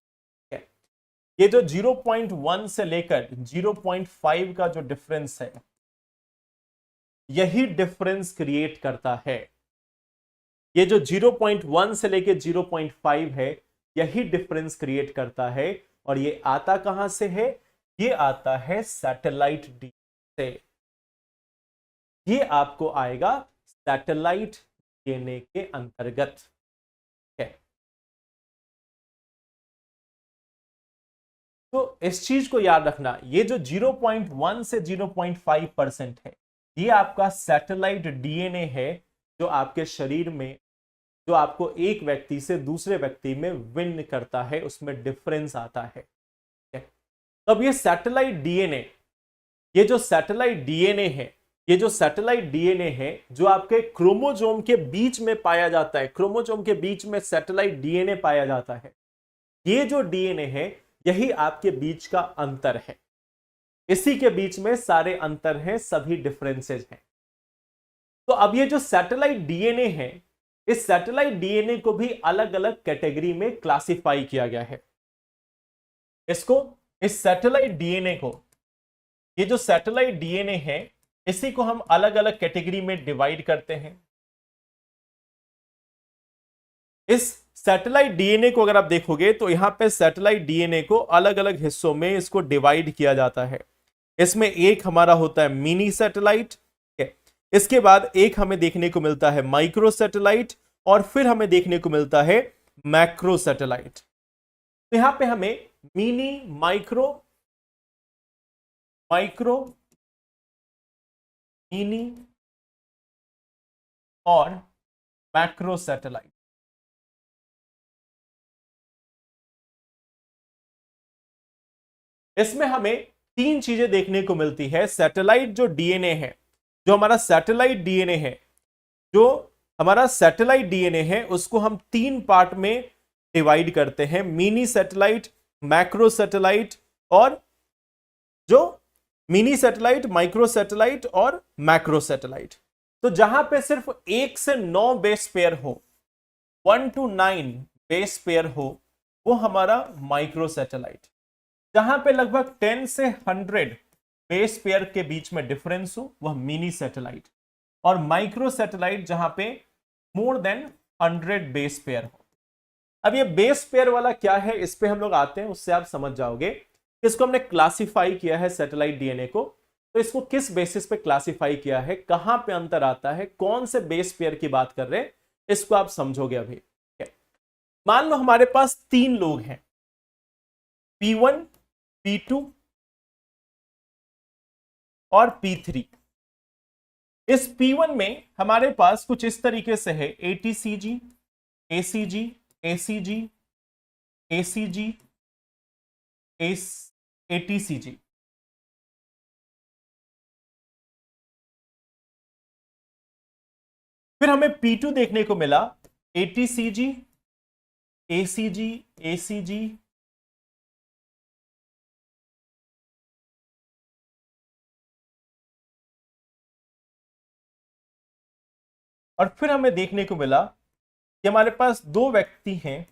ये जो 0.1 से लेकर 0.5 का जो डिफरेंस है, यही डिफरेंस क्रिएट करता है। ये जो 0.1 से लेकर 0.5 है, यही डिफरेंस क्रिएट करता है। और ये आता कहां से है? ये आता है सैटेलाइट डी से। ये आपको आएगा सैटेलाइट डीएनए के अंतर्गत है। तो इस चीज को याद रखना, ये जो 0.1 से 0.5% है, ये आपका सैटेलाइट डीएनए है, जो आपके शरीर में, जो आपको एक व्यक्ति से दूसरे व्यक्ति में विन करता है, उसमें डिफरेंस आता है। तो अब ये सैटेलाइट डीएनए, ये जो सैटेलाइट डीएनए है, ये जो सैटेलाइट डीएनए है जो आपके क्रोमोसोम के बीच में पाया जाता है, क्रोमोसोम के बीच में सैटेलाइट डीएनए पाया जाता है, ये जो डीएनए है यही आपके बीच का अंतर है। इसी के बीच में सारे अंतर हैं, सभी डिफरेंसेस हैं। तो अब ये जो सैटेलाइट डीएनए है, इस सैटेलाइट डीएनए को भी अलग अलग कैटेगरी में क्लासिफाई किया गया है। इसको, इस सैटेलाइट डीएनए को, ये जो सैटेलाइट डीएनए है, इसी को हम अलग अलग कैटेगरी में डिवाइड करते हैं। इस सैटेलाइट डीएनए को अगर आप देखोगे तो यहां पे सैटेलाइट डीएनए को अलग अलग हिस्सों में इसको डिवाइड किया जाता है। इसमें एक हमारा होता है मिनी सैटेलाइट, इसके बाद एक हमें देखने को मिलता है माइक्रो सैटेलाइट, और फिर हमें देखने को मिलता है मैक्रो सैटेलाइट। तो यहां पे हमें मिनी, माइक्रो, मिनी और मैक्रो सैटेलाइट, इसमें हमें तीन चीजें देखने को मिलती है। सैटेलाइट जो डीएनए है, जो हमारा सैटेलाइट डीएनए है, जो हमारा सैटेलाइट डीएनए है, उसको हम तीन पार्ट में डिवाइड करते हैं, मिनी सैटेलाइट, मैक्रो सैटेलाइट, और जो मिनी सैटेलाइट, माइक्रो सैटेलाइट और मैक्रो सैटेलाइट। तो जहां पे सिर्फ 1 से 9 बेस पेयर हो, 1 to 9 बेस पेयर हो, वो हमारा माइक्रो सैटेलाइट। जहां पे लगभग 10 से 100 बेस पेयर के बीच में डिफरेंस हो, वह मिनी सैटेलाइट। और माइक्रो सैटेलाइट जहां पे मोर देन 100 बेस पेयर हो। अब ये बेस पेयर वाला क्या है, इस पे हम लोग आते हैं, उससे आप समझ जाओगे। इसको हमने क्लासिफाई किया है सैटेलाइट डीएनए को, तो इसको किस बेसिस पे क्लासिफाई किया है, कहां पे अंतर आता है, कौन से बेस पेयर की बात कर रहे हैं, इसको आप समझोगे अभी। मान लो हमारे पास 3 लोग हैं, P1, P2 और P3। इस P1 में हमारे पास कुछ इस तरीके से है, ATCG, ACG, ACG, ACG, ATCG। फिर हमें P2 देखने को मिला, ATCG, ACG, ACG, और फिर हमें देखने को मिला कि हमारे पास 2 व्यक्ति हैं,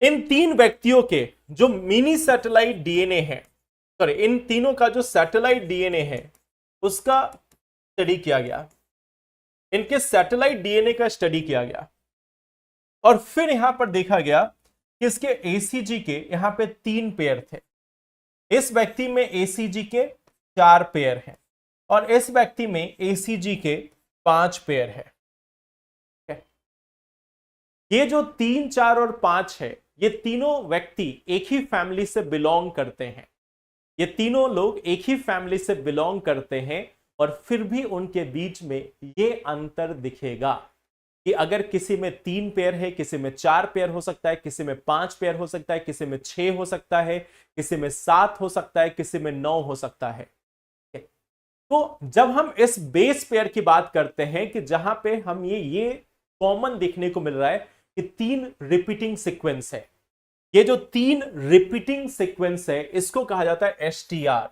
इन 3 व्यक्तियों के जो मिनी सैटेलाइट डीएनए है, सॉरी, इन तीनों का जो सैटेलाइट डीएनए है उसका स्टडी किया गया, इनके सैटेलाइट डीएनए का स्टडी किया गया। और फिर यहां पर देखा गया कि इसके एसीजी के यहां पे 3 पेयर थे, इस व्यक्ति में एसीजी के 4 पेयर हैं और इस व्यक्ति में एसीजी के 5 पेयर है। ये जो 3, 4 और 5 है, ये तीनों व्यक्ति एक ही फैमिली से बिलोंग करते हैं। ये तीनों लोग एक ही फैमिली से बिलोंग करते हैं और फिर भी उनके बीच में ये अंतर दिखेगा कि अगर किसी में 3 पेयर है, किसी में 4 पेयर हो सकता है, किसी में 5 पेयर हो सकता है, किसी में 6 हो सकता है, किसी में 7 हो सकता है, किसी में 9 हो सकता है। तो जब हम इस बेस पेयर की बात करते हैं कि जहां पे हम ये कॉमन देखने को मिल रहा है कि 3 रिपीटिंग सीक्वेंस है, ये जो 3 रिपीटिंग सीक्वेंस है इसको कहा जाता है एसटीआर,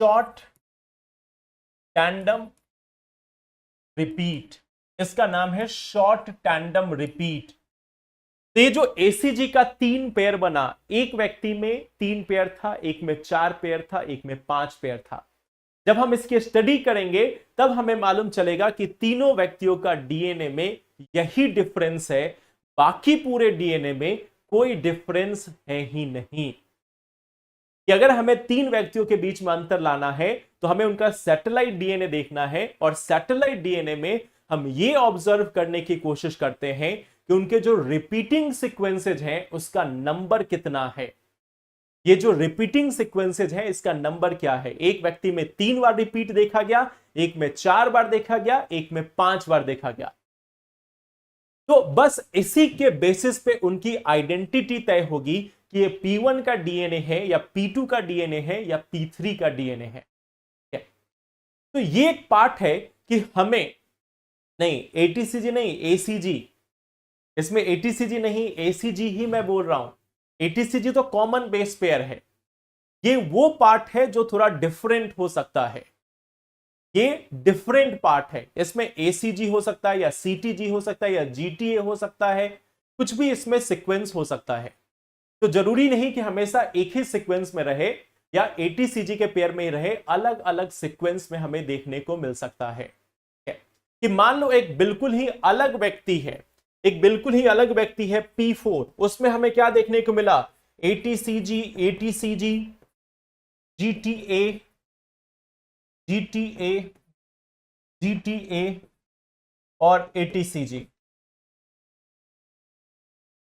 शॉर्ट टैंडम रिपीट। इसका नाम है शॉर्ट टैंडम रिपीट। तो ये जो एसीजी का 3 पेयर बना, एक व्यक्ति में 3 पेयर था, एक में 4 पेयर था, एक में 5 पेयर था। जब हम इसकी स्टडी करेंगे तब हमें मालूम चलेगा कि तीनों व्यक्तियों का डीएनए में यही डिफरेंस है, बाकी पूरे डीएनए में कोई डिफरेंस है ही नहीं। कि अगर हमें 3 व्यक्तियों के बीच में अंतर लाना है तो हमें उनका सैटेलाइट डीएनए देखना है और सैटेलाइट डीएनए में हम ये ऑब्जर्व करने की कोशिश करते हैं कि उनके जो रिपीटिंग सीक्वेंसेज हैं उसका नंबर कितना है। ये जो रिपीटिंग सीक्वेंसेज है इसका नंबर क्या है। एक व्यक्ति में 3 बार रिपीट देखा गया, एक में 4 बार देखा गया, एक में 5 बार देखा गया। तो बस इसी के बेसिस पे उनकी आइडेंटिटी तय होगी कि ये P1 का डीएनए है या P2 का डीएनए है या P3 का डीएनए है। तो ये एक पार्ट है कि हमें नहीं, एटीसीजी नहीं, एसीजी, इसमें एटीसीजी नहीं, एसीजी ही मैं बोल रहा हूं। एटीसीजी तो कॉमन बेस पेयर है, ये वो पार्ट है जो थोड़ा डिफरेंट हो सकता है। ये डिफरेंट पार्ट है, इसमें एसीजी हो सकता है या सीटीजी हो सकता है या जीटीए हो सकता है, कुछ भी इसमें सीक्वेंस हो सकता है। तो जरूरी नहीं कि हमेशा एक ही सीक्वेंस में रहे या एटीसीजी के पेयर में ही रहे, अलग अलग सीक्वेंस में हमें देखने को मिल सकता है। कि मान लो एक बिल्कुल ही अलग व्यक्ति है, एक बिल्कुल ही अलग व्यक्ति है P4, उसमें हमें क्या देखने को मिला, एटीसीजी, एटीसीजी, जीटीए, जीटीए, जीटीए और एटीसीजी।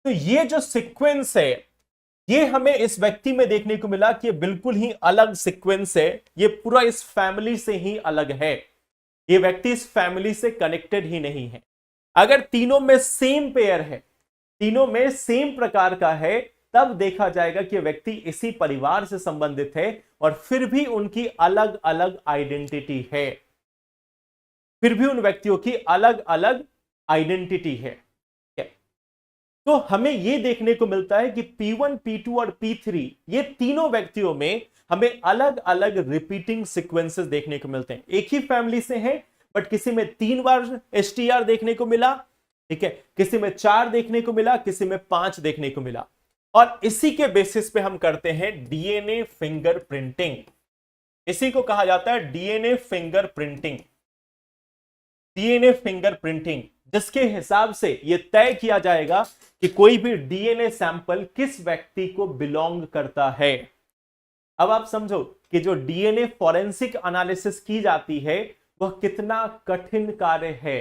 तो ये जो सीक्वेंस है ये हमें इस व्यक्ति में देखने को मिला कि ये बिल्कुल ही अलग सीक्वेंस है, ये पूरा इस फैमिली से ही अलग है, ये व्यक्ति इस फैमिली से कनेक्टेड ही नहीं है। अगर तीनों में सेम पेयर है, तीनों में सेम प्रकार का है, तब देखा जाएगा कि व्यक्ति इसी परिवार से संबंधित है और फिर भी उनकी अलग अलग आइडेंटिटी है, फिर भी उन व्यक्तियों की अलग अलग आइडेंटिटी है। तो हमें यह देखने को मिलता है कि P1, P2 और P3 ये तीनों व्यक्तियों में हमें अलग अलग रिपीटिंग सीक्वेंसेस देखने को मिलते हैं। एक ही फैमिली से हैं, बट किसी में 3 बार एसटीआर देखने को मिला, ठीक है, किसी में 4 देखने को मिला, किसी में 5 देखने को मिला। और इसी के बेसिस पे हम करते हैं डीएनए फिंगरप्रिंटिंग। इसी को कहा जाता है डीएनए फिंगरप्रिंटिंग। डीएनए फिंगरप्रिंटिंग जिसके हिसाब से यह तय किया जाएगा कि कोई भी डीएनए सैंपल किस व्यक्ति को बिलोंग करता है। अब आप समझो कि जो डीएनए फॉरेंसिक एनालिसिस की जाती है वह कितना कठिन कार्य है,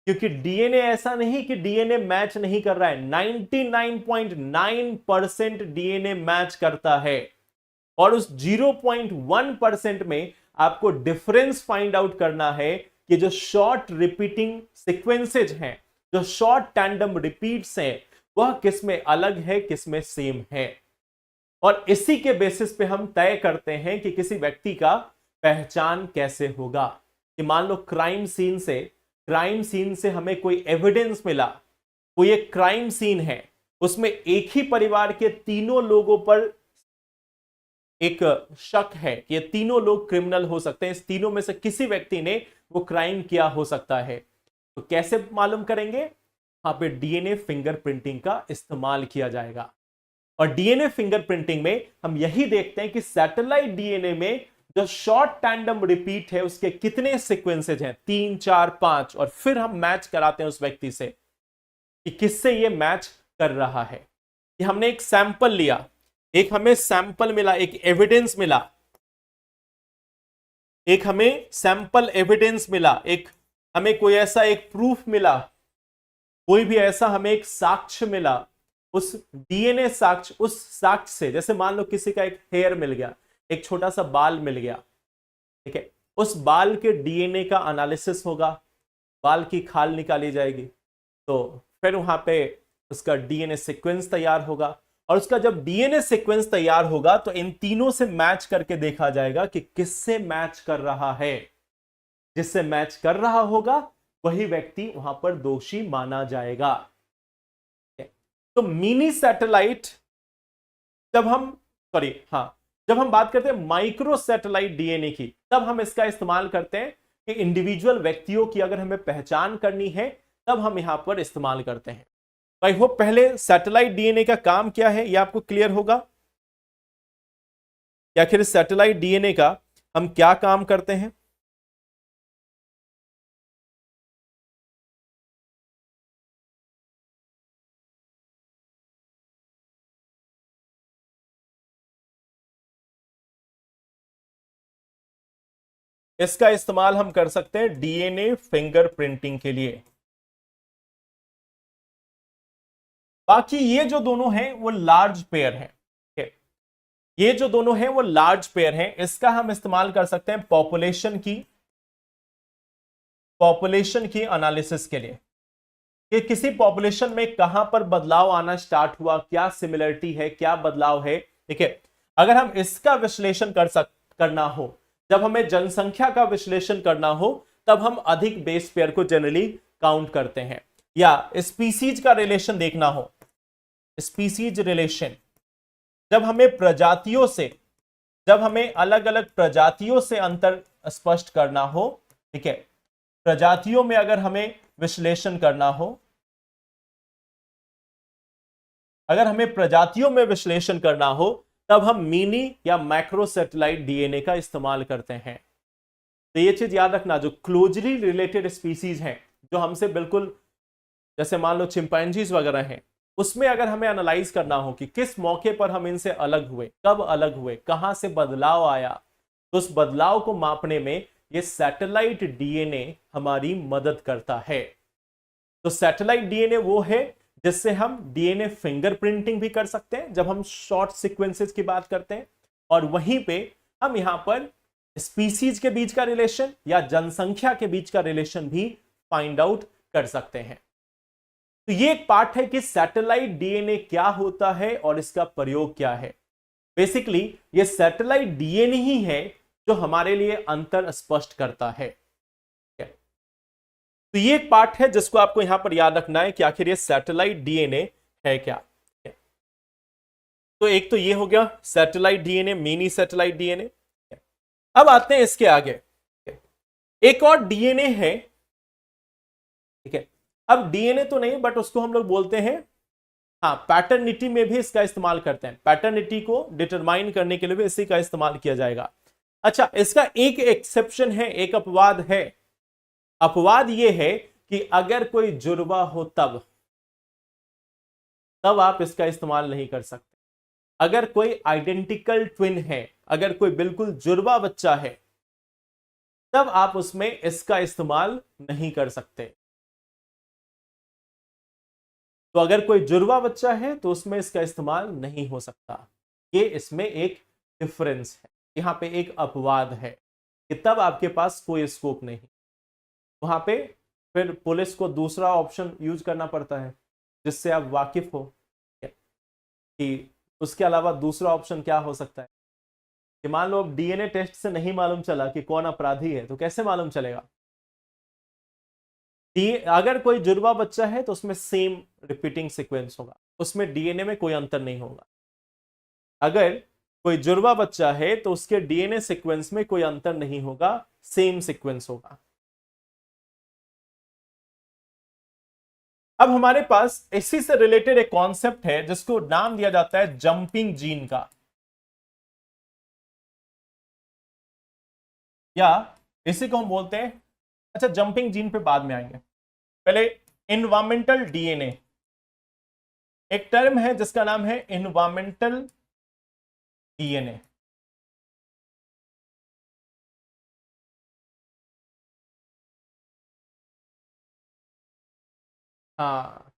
क्योंकि डीएनए ऐसा नहीं कि डीएनए मैच नहीं कर रहा है, 99.9% डीएनए मैच करता है और उस 0.1% में आपको डिफरेंस फाइंड आउट करना है कि जो शॉर्ट रिपीटिंग सीक्वेंसेज हैं, जो शॉर्ट टैंडम रिपीट्स हैं, वह किसमें अलग है, किसमें सेम है। और इसी के बेसिस पे हम तय करते हैं कि किसी व्यक्ति का पहचान कैसे होगा। कि मान लो क्राइम सीन से हमें कोई एविडेंस मिला, कोई एक क्राइम सीन है, उसमें एक ही परिवार के तीनों लोगों पर एक शक है कि ये तीनों लोग क्रिमिनल हो सकते हैं, इस तीनों में से किसी व्यक्ति ने वो क्राइम किया हो सकता है। तो कैसे मालूम करेंगे, यहां पे डीएनए फिंगरप्रिंटिंग का इस्तेमाल किया जाएगा। और डीएनए फिंगरप्रिंटिंग में हम यही देखते हैं कि सैटेलाइट डीएनए में जो शॉर्ट टैंडम रिपीट है उसके कितने सीक्वेंसेज हैं, 3, 4, 5, और फिर हम मैच कराते हैं उस व्यक्ति से कि किससे ये मैच कर रहा है। कि हमने एक सैंपल लिया, एक हमें सैंपल मिला, एक एविडेंस मिला, एक हमें सैंपल एविडेंस मिला, एक हमें कोई ऐसा एक प्रूफ मिला, कोई भी ऐसा हमें एक साक्ष्य मिला, उस डीएनए साक्ष्य, उस साक्ष्य से, जैसे मान लो किसी का एक हेयर मिल गया, एक छोटा सा बाल मिल गया, ठीक है, उस बाल के डीएनए का एनालिसिस होगा, बाल की खाल निकाली जाएगी, तो फिर वहां पे उसका डीएनए सीक्वेंस तैयार होगा, और उसका जब डीएनए सीक्वेंस तैयार होगा तो इन तीनों से मैच करके देखा जाएगा कि किससे मैच कर रहा है। जिससे मैच कर रहा होगा वही व्यक्ति वहां पर दोषी माना जाएगा। तो मिनी सैटेलाइट, जब हम जब हम बात करते हैं माइक्रो सैटेलाइट डीएनए की, तब हम इसका इस्तेमाल करते हैं कि इंडिविजुअल व्यक्तियों की अगर हमें पहचान करनी है तब हम यहां पर इस्तेमाल करते हैं। आई होप पहले सैटेलाइट डीएनए का काम क्या है यह आपको क्लियर होगा कि आखिर सैटेलाइट डीएनए का हम क्या काम करते हैं। इसका इस्तेमाल हम कर सकते हैं डीएनए फिंगरप्रिंटिंग के लिए। बाकी ये जो दोनों हैं वो लार्ज पेयर हैं, ये जो दोनों हैं वो लार्ज पेयर हैं, इसका हम इस्तेमाल कर सकते हैं पॉपुलेशन की एनालिसिस के लिए, कि किसी पॉपुलेशन में कहां पर बदलाव आना स्टार्ट हुआ, क्या सिमिलरिटी है, क्या बदलाव है, ठीक है। अगर हम इसका विश्लेषण करना हो, जब हमें जनसंख्या का विश्लेषण करना हो, तब हम अधिक बेस पेयर को जनरली काउंट करते हैं। या स्पीसीज का रिलेशन देखना हो, स्पीसीज रिलेशन, जब हमें प्रजातियों से, जब हमें अलग अलग प्रजातियों से अंतर स्पष्ट करना हो, ठीक है, प्रजातियों में अगर हमें विश्लेषण करना हो, अगर हमें प्रजातियों में विश्लेषण करना हो, तब हम मिनी या मैक्रो सैटेलाइट डीएनए का इस्तेमाल करते हैं। तो ये चीज याद रखना, जो क्लोजली रिलेटेड स्पीसीज हैं, जो हमसे बिल्कुल, जैसे मान लो चिंपैंजीज वगैरह हैं, उसमें अगर हमें एनालाइज करना हो कि किस मौके पर हम इनसे अलग हुए, कब अलग हुए, कहां से बदलाव आया, तो उस बदलाव को मापने में ये सैटेलाइट डीएनए हमारी मदद करता है। तो सैटेलाइट डीएनए वो है जिससे हम डीएनए फिंगरप्रिंटिंग भी कर सकते हैं जब हम शॉर्ट सीक्वेंसेस की बात करते हैं, और वहीं पे हम यहां पर स्पीसीज के बीच का रिलेशन या जनसंख्या के बीच का रिलेशन भी फाइंड आउट कर सकते हैं। तो ये एक पार्ट है कि सैटेलाइट डीएनए क्या होता है और इसका प्रयोग क्या है। बेसिकली ये सैटेलाइट डीएनए ही है जो हमारे लिए अंतर स्पष्ट करता है। तो ये एक पार्ट है जिसको आपको यहां पर याद रखना है कि आखिर ये सैटेलाइट डीएनए है क्या। तो एक तो ये हो गया satellite DNA, mini satellite DNA. अब आते हैं इसके आगे, एक और डीएनए है, ठीक है। अब डीएनए तो नहीं, बट उसको हम लोग बोलते हैं, हाँ, पैटर्निटी में भी इसका इस्तेमाल करते हैं, पैटर्निटी को डिटरमाइन करने के लिए भी इसी का इस्तेमाल किया जाएगा। अच्छा, इसका एक एक्सेप्शन है, एक अपवाद है। अपवाद यह है कि अगर कोई जुड़वा हो तब आप इसका इस्तेमाल नहीं कर सकते। अगर कोई आइडेंटिकल ट्विन है, अगर कोई बिल्कुल जुड़वा बच्चा है, तब आप उसमें इसका इस्तेमाल नहीं कर सकते। तो अगर कोई जुड़वा बच्चा है तो उसमें इसका इस्तेमाल नहीं हो सकता। ये इसमें एक डिफरेंस है, यहां पे एक अपवाद है कि तब आपके पास कोई स्कोप नहीं, वहां पे फिर पुलिस को दूसरा ऑप्शन यूज करना पड़ता है जिससे आप वाकिफ हो कि उसके अलावा दूसरा ऑप्शन क्या हो सकता है। कि मान लो अब डीएनए टेस्ट से नहीं मालूम चला कि कौन अपराधी है, तो कैसे मालूम चलेगा। अगर कोई जुड़वा बच्चा है तो उसमें सेम रिपीटिंग सीक्वेंस होगा, उसमें डीएनए में कोई अंतर नहीं होगा। अगर कोई जुड़वा बच्चा है तो उसके डीएनए सीक्वेंस में कोई अंतर नहीं होगा, सेम सीक्वेंस होगा। अब हमारे पास इसी से रिलेटेड एक कॉन्सेप्ट है जिसको नाम दिया जाता है जंपिंग जीन का, या इसी को हम बोलते हैं, अच्छा जंपिंग जीन पे बाद में आएंगे, पहले इन्वायरमेंटल डीएनए। एक टर्म है जिसका नाम है इन्वायरमेंटल डीएनए। हाँ,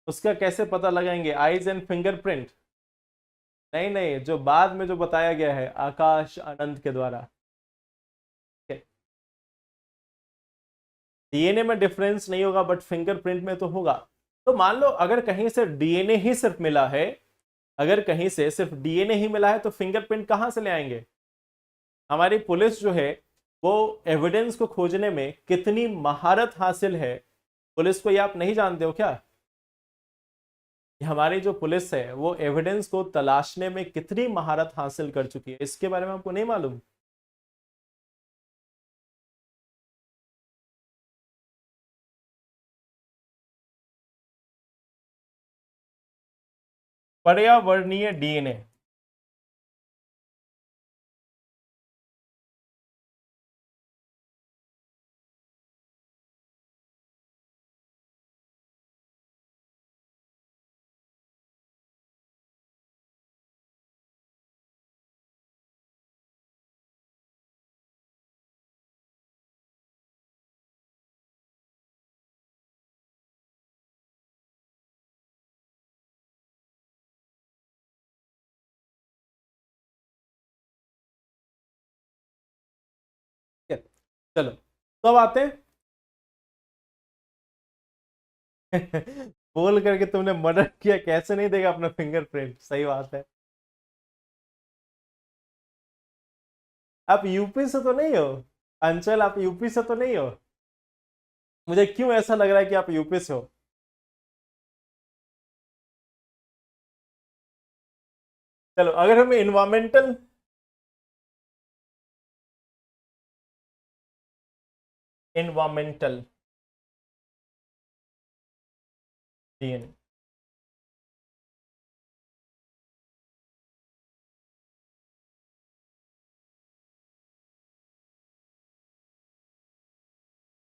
उसका कैसे पता लगाएंगे? Eyes and fingerprint? नहीं नहीं, जो बाद में जो बताया गया है आकाश आनंद के द्वारा। डीएनए में डिफरेंस नहीं होगा बट फिंगरप्रिंट में तो होगा। तो मान लो अगर कहीं से डीएनए ही सिर्फ मिला है, अगर कहीं से सिर्फ डीएनए ही मिला है तो फिंगरप्रिंट कहां से ले आएंगे? हमारी पुलिस जो है वो एविडेंस को खोजने में कितनी महारत हासिल है, पुलिस को ये आप नहीं जानते हो क्या? हमारी जो पुलिस है वो एविडेंस को तलाशने में कितनी महारत हासिल कर चुकी है, इसके बारे में आपको नहीं मालूम? पर्यावरणीय डीएनए। चलो, तो अब आते हैं बोल करके तुमने मर्डर किया, कैसे नहीं देगा अपना फिंगरप्रिंट? सही बात है। आप यूपी से तो नहीं हो अंचल? आप यूपी से तो नहीं हो? मुझे क्यों ऐसा लग रहा है कि आप यूपी से हो। चलो, अगर हमें इन्वायरमेंटल इन्वायरमेंटल डीएनए,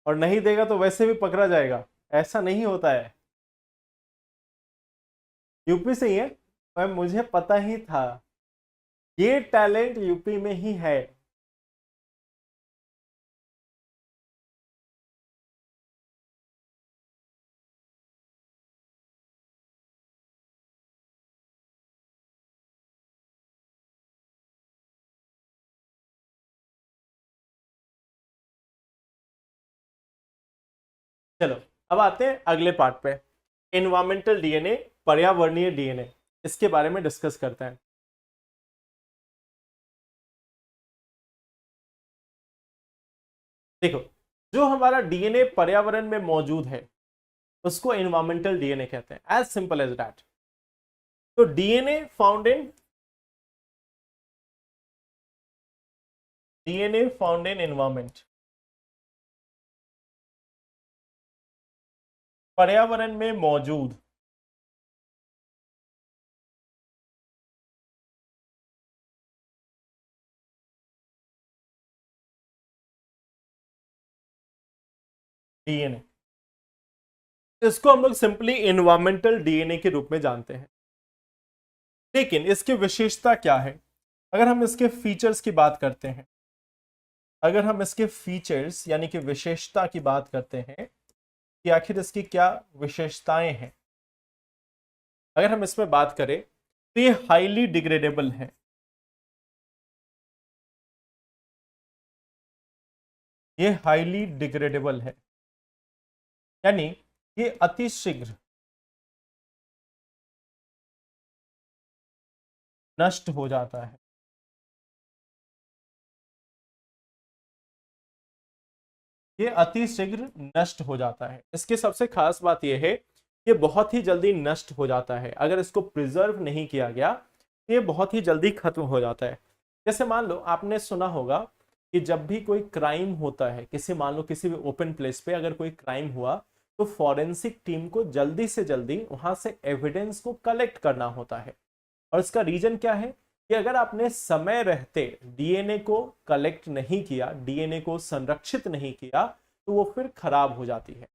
और नहीं देगा तो वैसे भी पकड़ा जाएगा, ऐसा नहीं होता है। यूपी से ही है, पर मुझे पता ही था ये टैलेंट यूपी में ही है। चलो, अब आते हैं अगले पार्ट पे, इन्वायरमेंटल डीएनए, पर्यावरणीय डीएनए, इसके बारे में डिस्कस करते हैं। देखो, जो हमारा डीएनए पर्यावरण में मौजूद है उसको इन्वायरमेंटल डीएनए कहते हैं, एज सिंपल एज दैट। तो डीएनए फाउंड इन एनवायरमेंट, पर्यावरण में मौजूद डीएनए, इसको हम लोग सिंपली इन्वायरमेंटल डीएनए के रूप में जानते हैं। लेकिन इसकी विशेषता क्या है? अगर हम इसके फीचर्स की बात करते हैं, अगर हम इसके फीचर्स यानी कि विशेषता की बात करते हैं कि आखिर इसकी क्या विशेषताएं हैं, अगर हम इसमें बात करें तो ये हाईली डिग्रेडेबल है। ये हाईली डिग्रेडेबल है, यानी ये अतिशीघ्र नष्ट हो जाता है। ये अतिशीघ्र नष्ट हो जाता है। इसकी सबसे खास बात यह है, ये बहुत ही जल्दी नष्ट हो जाता है। अगर इसको प्रिजर्व नहीं किया गया तो ये बहुत ही जल्दी खत्म हो जाता है। जैसे मान लो आपने सुना होगा कि जब भी कोई क्राइम होता है, किसी मान लो किसी भी ओपन प्लेस पे अगर कोई क्राइम हुआ तो फॉरेंसिक टीम को जल्दी से जल्दी वहां से एविडेंस को कलेक्ट करना होता है। और इसका रीजन क्या है कि अगर आपने समय रहते डीएनए को कलेक्ट नहीं किया, डीएनए को संरक्षित नहीं किया, तो वो फिर खराब हो जाती है,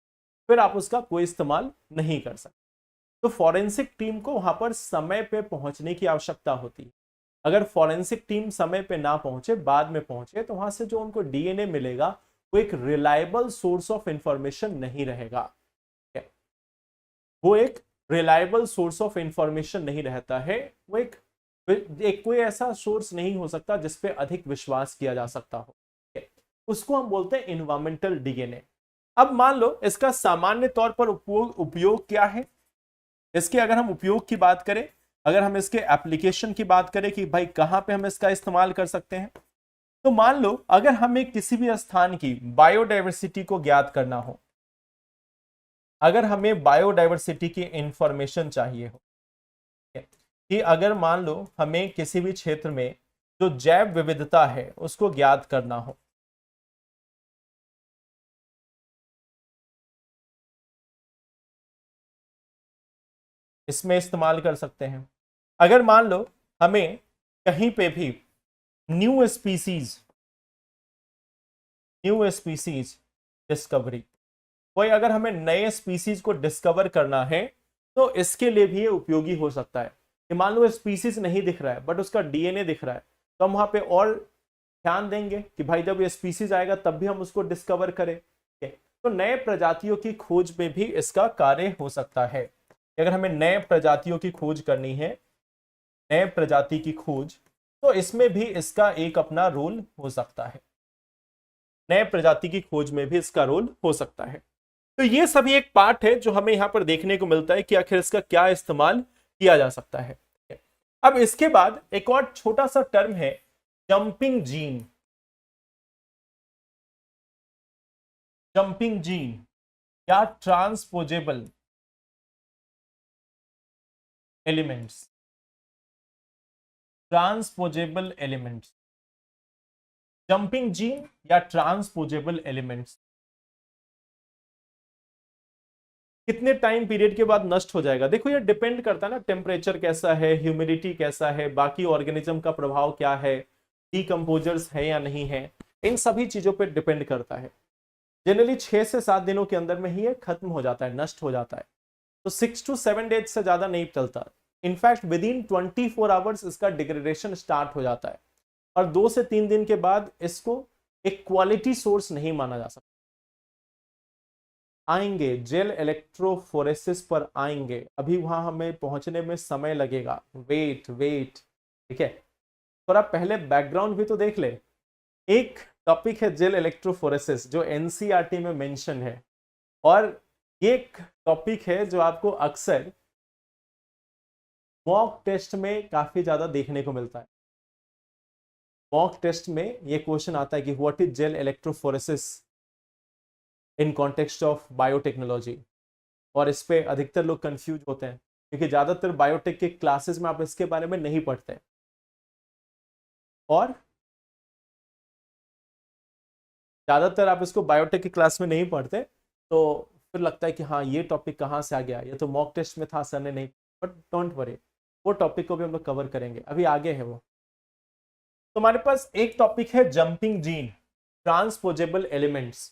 फिर आप उसका कोई इस्तेमाल नहीं कर सकते। तो फॉरेंसिक टीम को वहां पर समय पे पहुंचने की आवश्यकता होती है। अगर फॉरेंसिक टीम समय पे ना पहुंचे, बाद में पहुंचे, तो वहां से जो उनको डीएनए मिलेगा वो एक रिलायबल सोर्स ऑफ इंफॉर्मेशन नहीं रहेगा। वो एक रिलायबल सोर्स ऑफ इंफॉर्मेशन नहीं रहता है, वो एक कोई ऐसा सोर्स नहीं हो सकता जिसपे अधिक विश्वास किया जा सकता हो। उसको हम बोलते हैं इन्वायरमेंटल डीएनए। अब मान लो इसका सामान्य तौर पर उपयोग क्या है। इसके अगर हम उपयोग की बात करें, अगर हम इसके एप्लीकेशन की बात करें कि भाई कहां पे हम इसका इस्तेमाल कर सकते हैं, तो मान लो अगर हमें किसी भी स्थान की बायोडायवर्सिटी को ज्ञात करना हो, अगर हमें बायोडायवर्सिटी की इंफॉर्मेशन चाहिए हो, कि अगर मान लो हमें किसी भी क्षेत्र में जो जैव विविधता है उसको ज्ञात करना हो, इसमें इस्तेमाल कर सकते हैं। अगर मान लो हमें कहीं पे भी न्यू स्पीसीज डिस्कवरी, कोई अगर हमें नए स्पीसीज को डिस्कवर करना है तो इसके लिए भी ये उपयोगी हो सकता है। कि मान लो स्पीसीज नहीं दिख रहा है बट उसका डीएनए दिख रहा है, तो हम वहां पे और ध्यान देंगे कि भाई जब ये स्पीसीज आएगा तब भी हम उसको डिस्कवर करें। तो नए प्रजातियों की खोज में भी इसका कार्य हो सकता है। अगर हमें नए प्रजातियों की खोज करनी है, नए प्रजाति की खोज, तो इसमें भी इसका एक अपना रोल हो सकता है। नए प्रजाति की खोज में भी इसका रोल हो सकता है। तो ये सभी एक पार्ट है जो हमें यहां पर देखने को मिलता है कि आखिर इसका क्या इस्तेमाल किया जा सकता है। अब इसके बाद एक और छोटा सा टर्म है जंपिंग जीन। जंपिंग जीन या transposable elements. Transposable elements, jumping gene या ट्रांसपोजेबल एलिमेंट्स कितने टाइम पीरियड के बाद नष्ट हो जाएगा? देखो ये डिपेंड करता है ना, टेम्परेचर कैसा है, ह्यूमिडिटी कैसा है, बाकी ऑर्गेनिज्म का प्रभाव क्या है, डीकंपोजर्स है या नहीं है, इन सभी चीजों पे डिपेंड करता है। जनरली 6 से 7 दिनों के अंदर में ही ये खत्म हो जाता है, नष्ट हो जाता है। तो 6 to 7 डेज से ज्यादा नहीं चलता। इनफैक्ट विद इन 24 आवर्स इसका डिग्रेडेशन स्टार्ट हो जाता है और 2 से 3 दिन के बाद इसको एक क्वालिटी सोर्स नहीं माना जा सकता। आएंगे, जेल इलेक्ट्रोफोरेसिस पर आएंगे, अभी वहां हमें पहुंचने में समय लगेगा। वेट, ठीक है, थोड़ा पहले बैकग्राउंड भी तो देख ले। एक टॉपिक है जेल इलेक्ट्रोफोरेसिस जो एनसीईआरटी में मेंशन है, और ये एक टॉपिक है जो आपको अक्सर मॉक टेस्ट में काफी ज्यादा देखने को मिलता है। मॉक टेस्ट में ये क्वेश्चन आता है कि what is gel electrophoresis in context of biotechnology, और इस पे अधिकतर लोग कंफ्यूज होते हैं क्योंकि ज्यादातर बायोटेक के क्लासेस में आप इसके बारे में नहीं पढ़ते, और ज्यादातर आप इसको बायोटेक की क्लास में नहीं पढ़ते, तो फिर लगता है कि हाँ ये टॉपिक कहाँ से आ गया, ये तो मॉक टेस्ट में था, सर ने नहीं। बट डोंट वरी, वो टॉपिक को भी हम लोग कवर करेंगे, अभी आगे है वो। तो हमारे पास एक टॉपिक है जंपिंग जीन, ट्रांसपोजेबल एलिमेंट्स।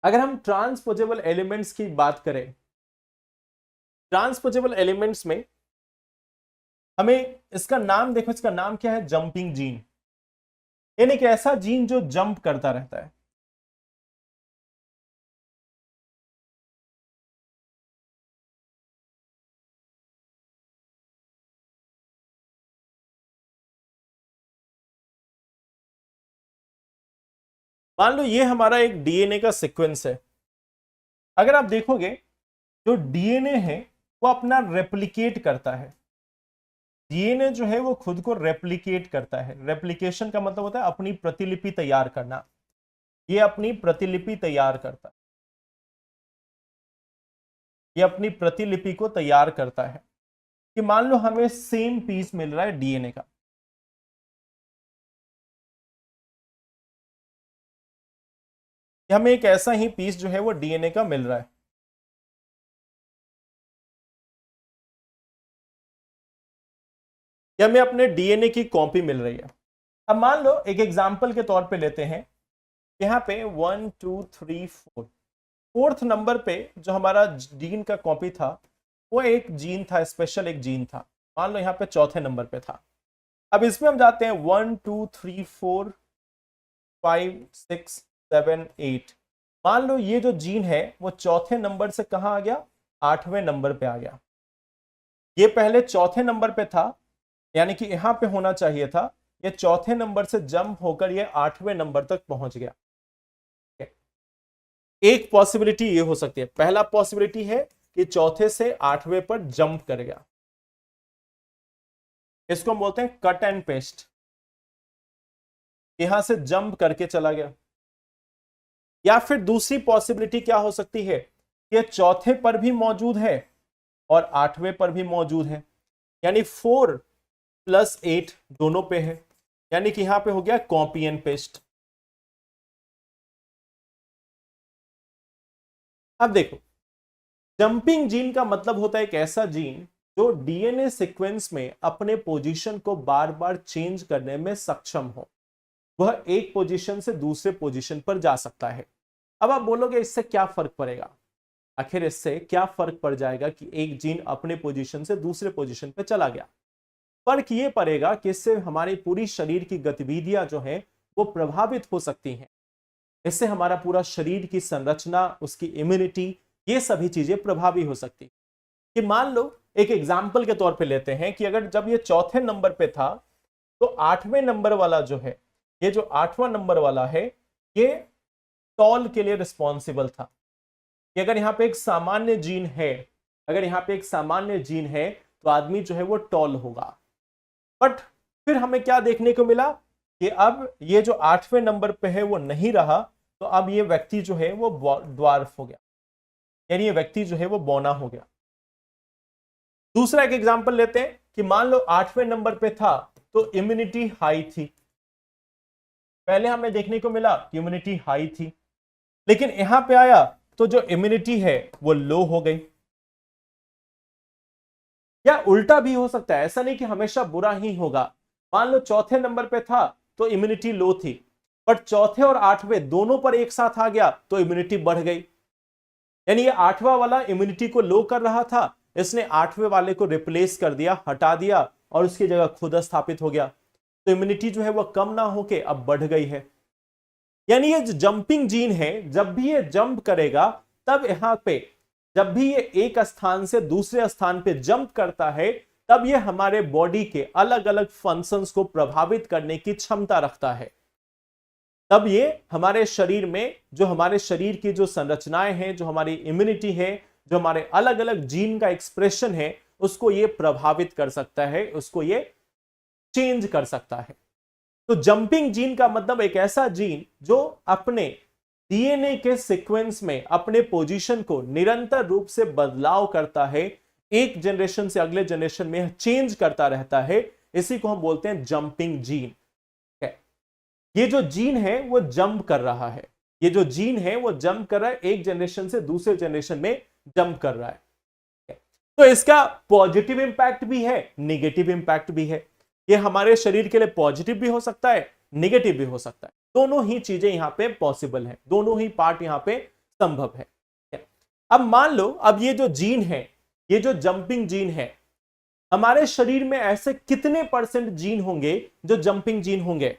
अगर हम ट्रांसपोजेबल एलिमेंट्स की बात करें, ट्रांसपोजेबल एलिमेंट्स में हमें इसका नाम देखो, इसका नाम क्या है? जंपिंग जीन, यानी कि ऐसा जीन जो जंप करता रहता है। मान लो ये हमारा एक डीएनए का सीक्वेंस है। अगर आप देखोगे जो डीएनए है वो अपना रेप्लिकेट करता है। डीएनए जो है वो खुद को रेप्लिकेट करता है। रेप्लिकेशन का मतलब होता है अपनी प्रतिलिपि तैयार करना। ये अपनी प्रतिलिपि तैयार करता है, ये अपनी प्रतिलिपि को तैयार करता है। कि मान लो हमें सेम पीस मिल रहा है डीएनए का, हमें एक ऐसा ही पीस जो है वो डीएनए का मिल रहा है। या हमें अपने डीएनए की कॉपी मिल रही है। अब मान लो एक एग्जांपल के तौर पे लेते हैं, यहाँ पे 1 2 3 4 फोर्थ नंबर पे जो हमारा जीन का कॉपी था वो एक जीन था, स्पेशल एक जीन था, मान लो यहाँ पे चौथे नंबर पे था। अब इसमें हम जाते हैं 1 2 3 4 5 6 7 8। मान लो ये जो जीन है वो चौथे नंबर से कहां आ गया, आठवें नंबर पे आ गया। ये पहले चौथे नंबर पे था, यानी कि यहां पे होना चाहिए था, ये चौथे नंबर से जंप होकर ये आठवें नंबर तक पहुंच गया। एक पॉसिबिलिटी ये हो सकती है, पहला पॉसिबिलिटी है कि चौथे से आठवें पर जंप कर गया, इसको हम बोलते हैं कट एंड पेस्ट, यहां से जंप करके चला गया। या फिर दूसरी पॉसिबिलिटी क्या हो सकती है, कि चौथे पर भी मौजूद है और आठवें पर भी मौजूद है, यानी 4 + 8 दोनों पे है, यानी कि यहां पे हो गया कॉपी एंड पेस्ट। अब देखो, जंपिंग जीन का मतलब होता है एक ऐसा जीन जो डीएनए सीक्वेंस में अपने पोजीशन को बार बार चेंज करने में सक्षम हो, वह एक पोजीशन से दूसरे पोजीशन पर जा सकता है। अब आप बोलोगे इससे क्या फर्क पड़ेगा, आखिर इससे क्या फर्क पड़ जाएगा कि एक जीन अपने पोजीशन से दूसरे पोजीशन पर चला गया। फर्क ये पड़ेगा कि इससे हमारी पूरी शरीर की गतिविधियां जो हैं वो प्रभावित हो सकती हैं, इससे हमारा पूरा शरीर की संरचना, उसकी इम्यूनिटी, ये सभी चीजें प्रभावी हो सकती है। कि मान लो एक एग्जाम्पल के तौर पे लेते हैं कि अगर जब ये चौथे नंबर पे था तो आठवें नंबर वाला जो है, ये जो आठवां नंबर वाला है, ये टॉल के लिए रिस्पॉन्सिबल था। कि अगर यहाँ पे एक सामान्य जीन है, अगर यहाँ पे एक सामान्य जीन है तो आदमी जो है वो टॉल होगा। बट फिर हमें क्या देखने को मिला कि अब ये जो आठवें नंबर पे है वो नहीं रहा, तो अब ये व्यक्ति जो है वो ड्वार्फ हो गया, यानी ये व्यक्ति जो है वो बौना हो गया। दूसरा एक एग्जांपल लेते हैं कि मान लो आठवें नंबर पे था तो इम्यूनिटी हाई थी, पहले हमें देखने को मिला कि इम्यूनिटी हाई थी, लेकिन यहां पे आया तो जो इम्यूनिटी है वो लो हो गई। या उल्टा भी हो सकता है, ऐसा नहीं कि हमेशा बुरा ही होगा। मान लो चौथे नंबर पे था तो इम्यूनिटी लो थी, बट चौथे और आठवें दोनों पर एक साथ आ गया तो इम्यूनिटी बढ़ गई, यानी ये आठवां वाला इम्यूनिटी को लो कर रहा था, इसने आठवें वाले को रिप्लेस कर दिया, हटा दिया और उसकी जगह खुद स्थापित हो गया, तो इम्यूनिटी जो है वह कम ना होके अब बढ़ गई है। यानी ये जो जंपिंग जीन है, जब भी ये जंप करेगा तब यहां पे, जब भी ये एक स्थान से दूसरे स्थान पे जंप करता है, तब ये हमारे बॉडी के अलग अलग फंक्शंस को प्रभावित करने की क्षमता रखता है। तब ये हमारे शरीर में, जो हमारे शरीर की जो संरचनाएं हैं, जो हमारी इम्यूनिटी है, जो हमारे अलग अलग जीन का एक्सप्रेशन है, उसको ये प्रभावित कर सकता है, उसको ये चेंज कर सकता है। तो जंपिंग जीन का मतलब एक ऐसा जीन जो अपने डीएनए के सीक्वेंस में अपने पोजीशन को निरंतर रूप से बदलाव करता है, एक जनरेशन से अगले जनरेशन में चेंज करता रहता है, इसी को हम बोलते हैं जंपिंग जीन। ये जो जीन है वो जंप कर रहा है, ये जो जीन है वो जंप कर रहा है, एक जनरेशन से दूसरे जनरेशन में जंप कर रहा है। तो इसका पॉजिटिव इंपैक्ट भी है, नेगेटिव इंपैक्ट भी है। ये हमारे शरीर के लिए पॉजिटिव भी हो सकता है, नेगेटिव भी हो सकता है, दोनों ही चीजें यहां पे पॉसिबल है, दोनों ही पार्ट यहां पे संभव है। अब मान लो, अब ये जो जीन है, ये जो जंपिंग जीन है, हमारे शरीर में ऐसे कितने % जीन होंगे जो जंपिंग जीन होंगे?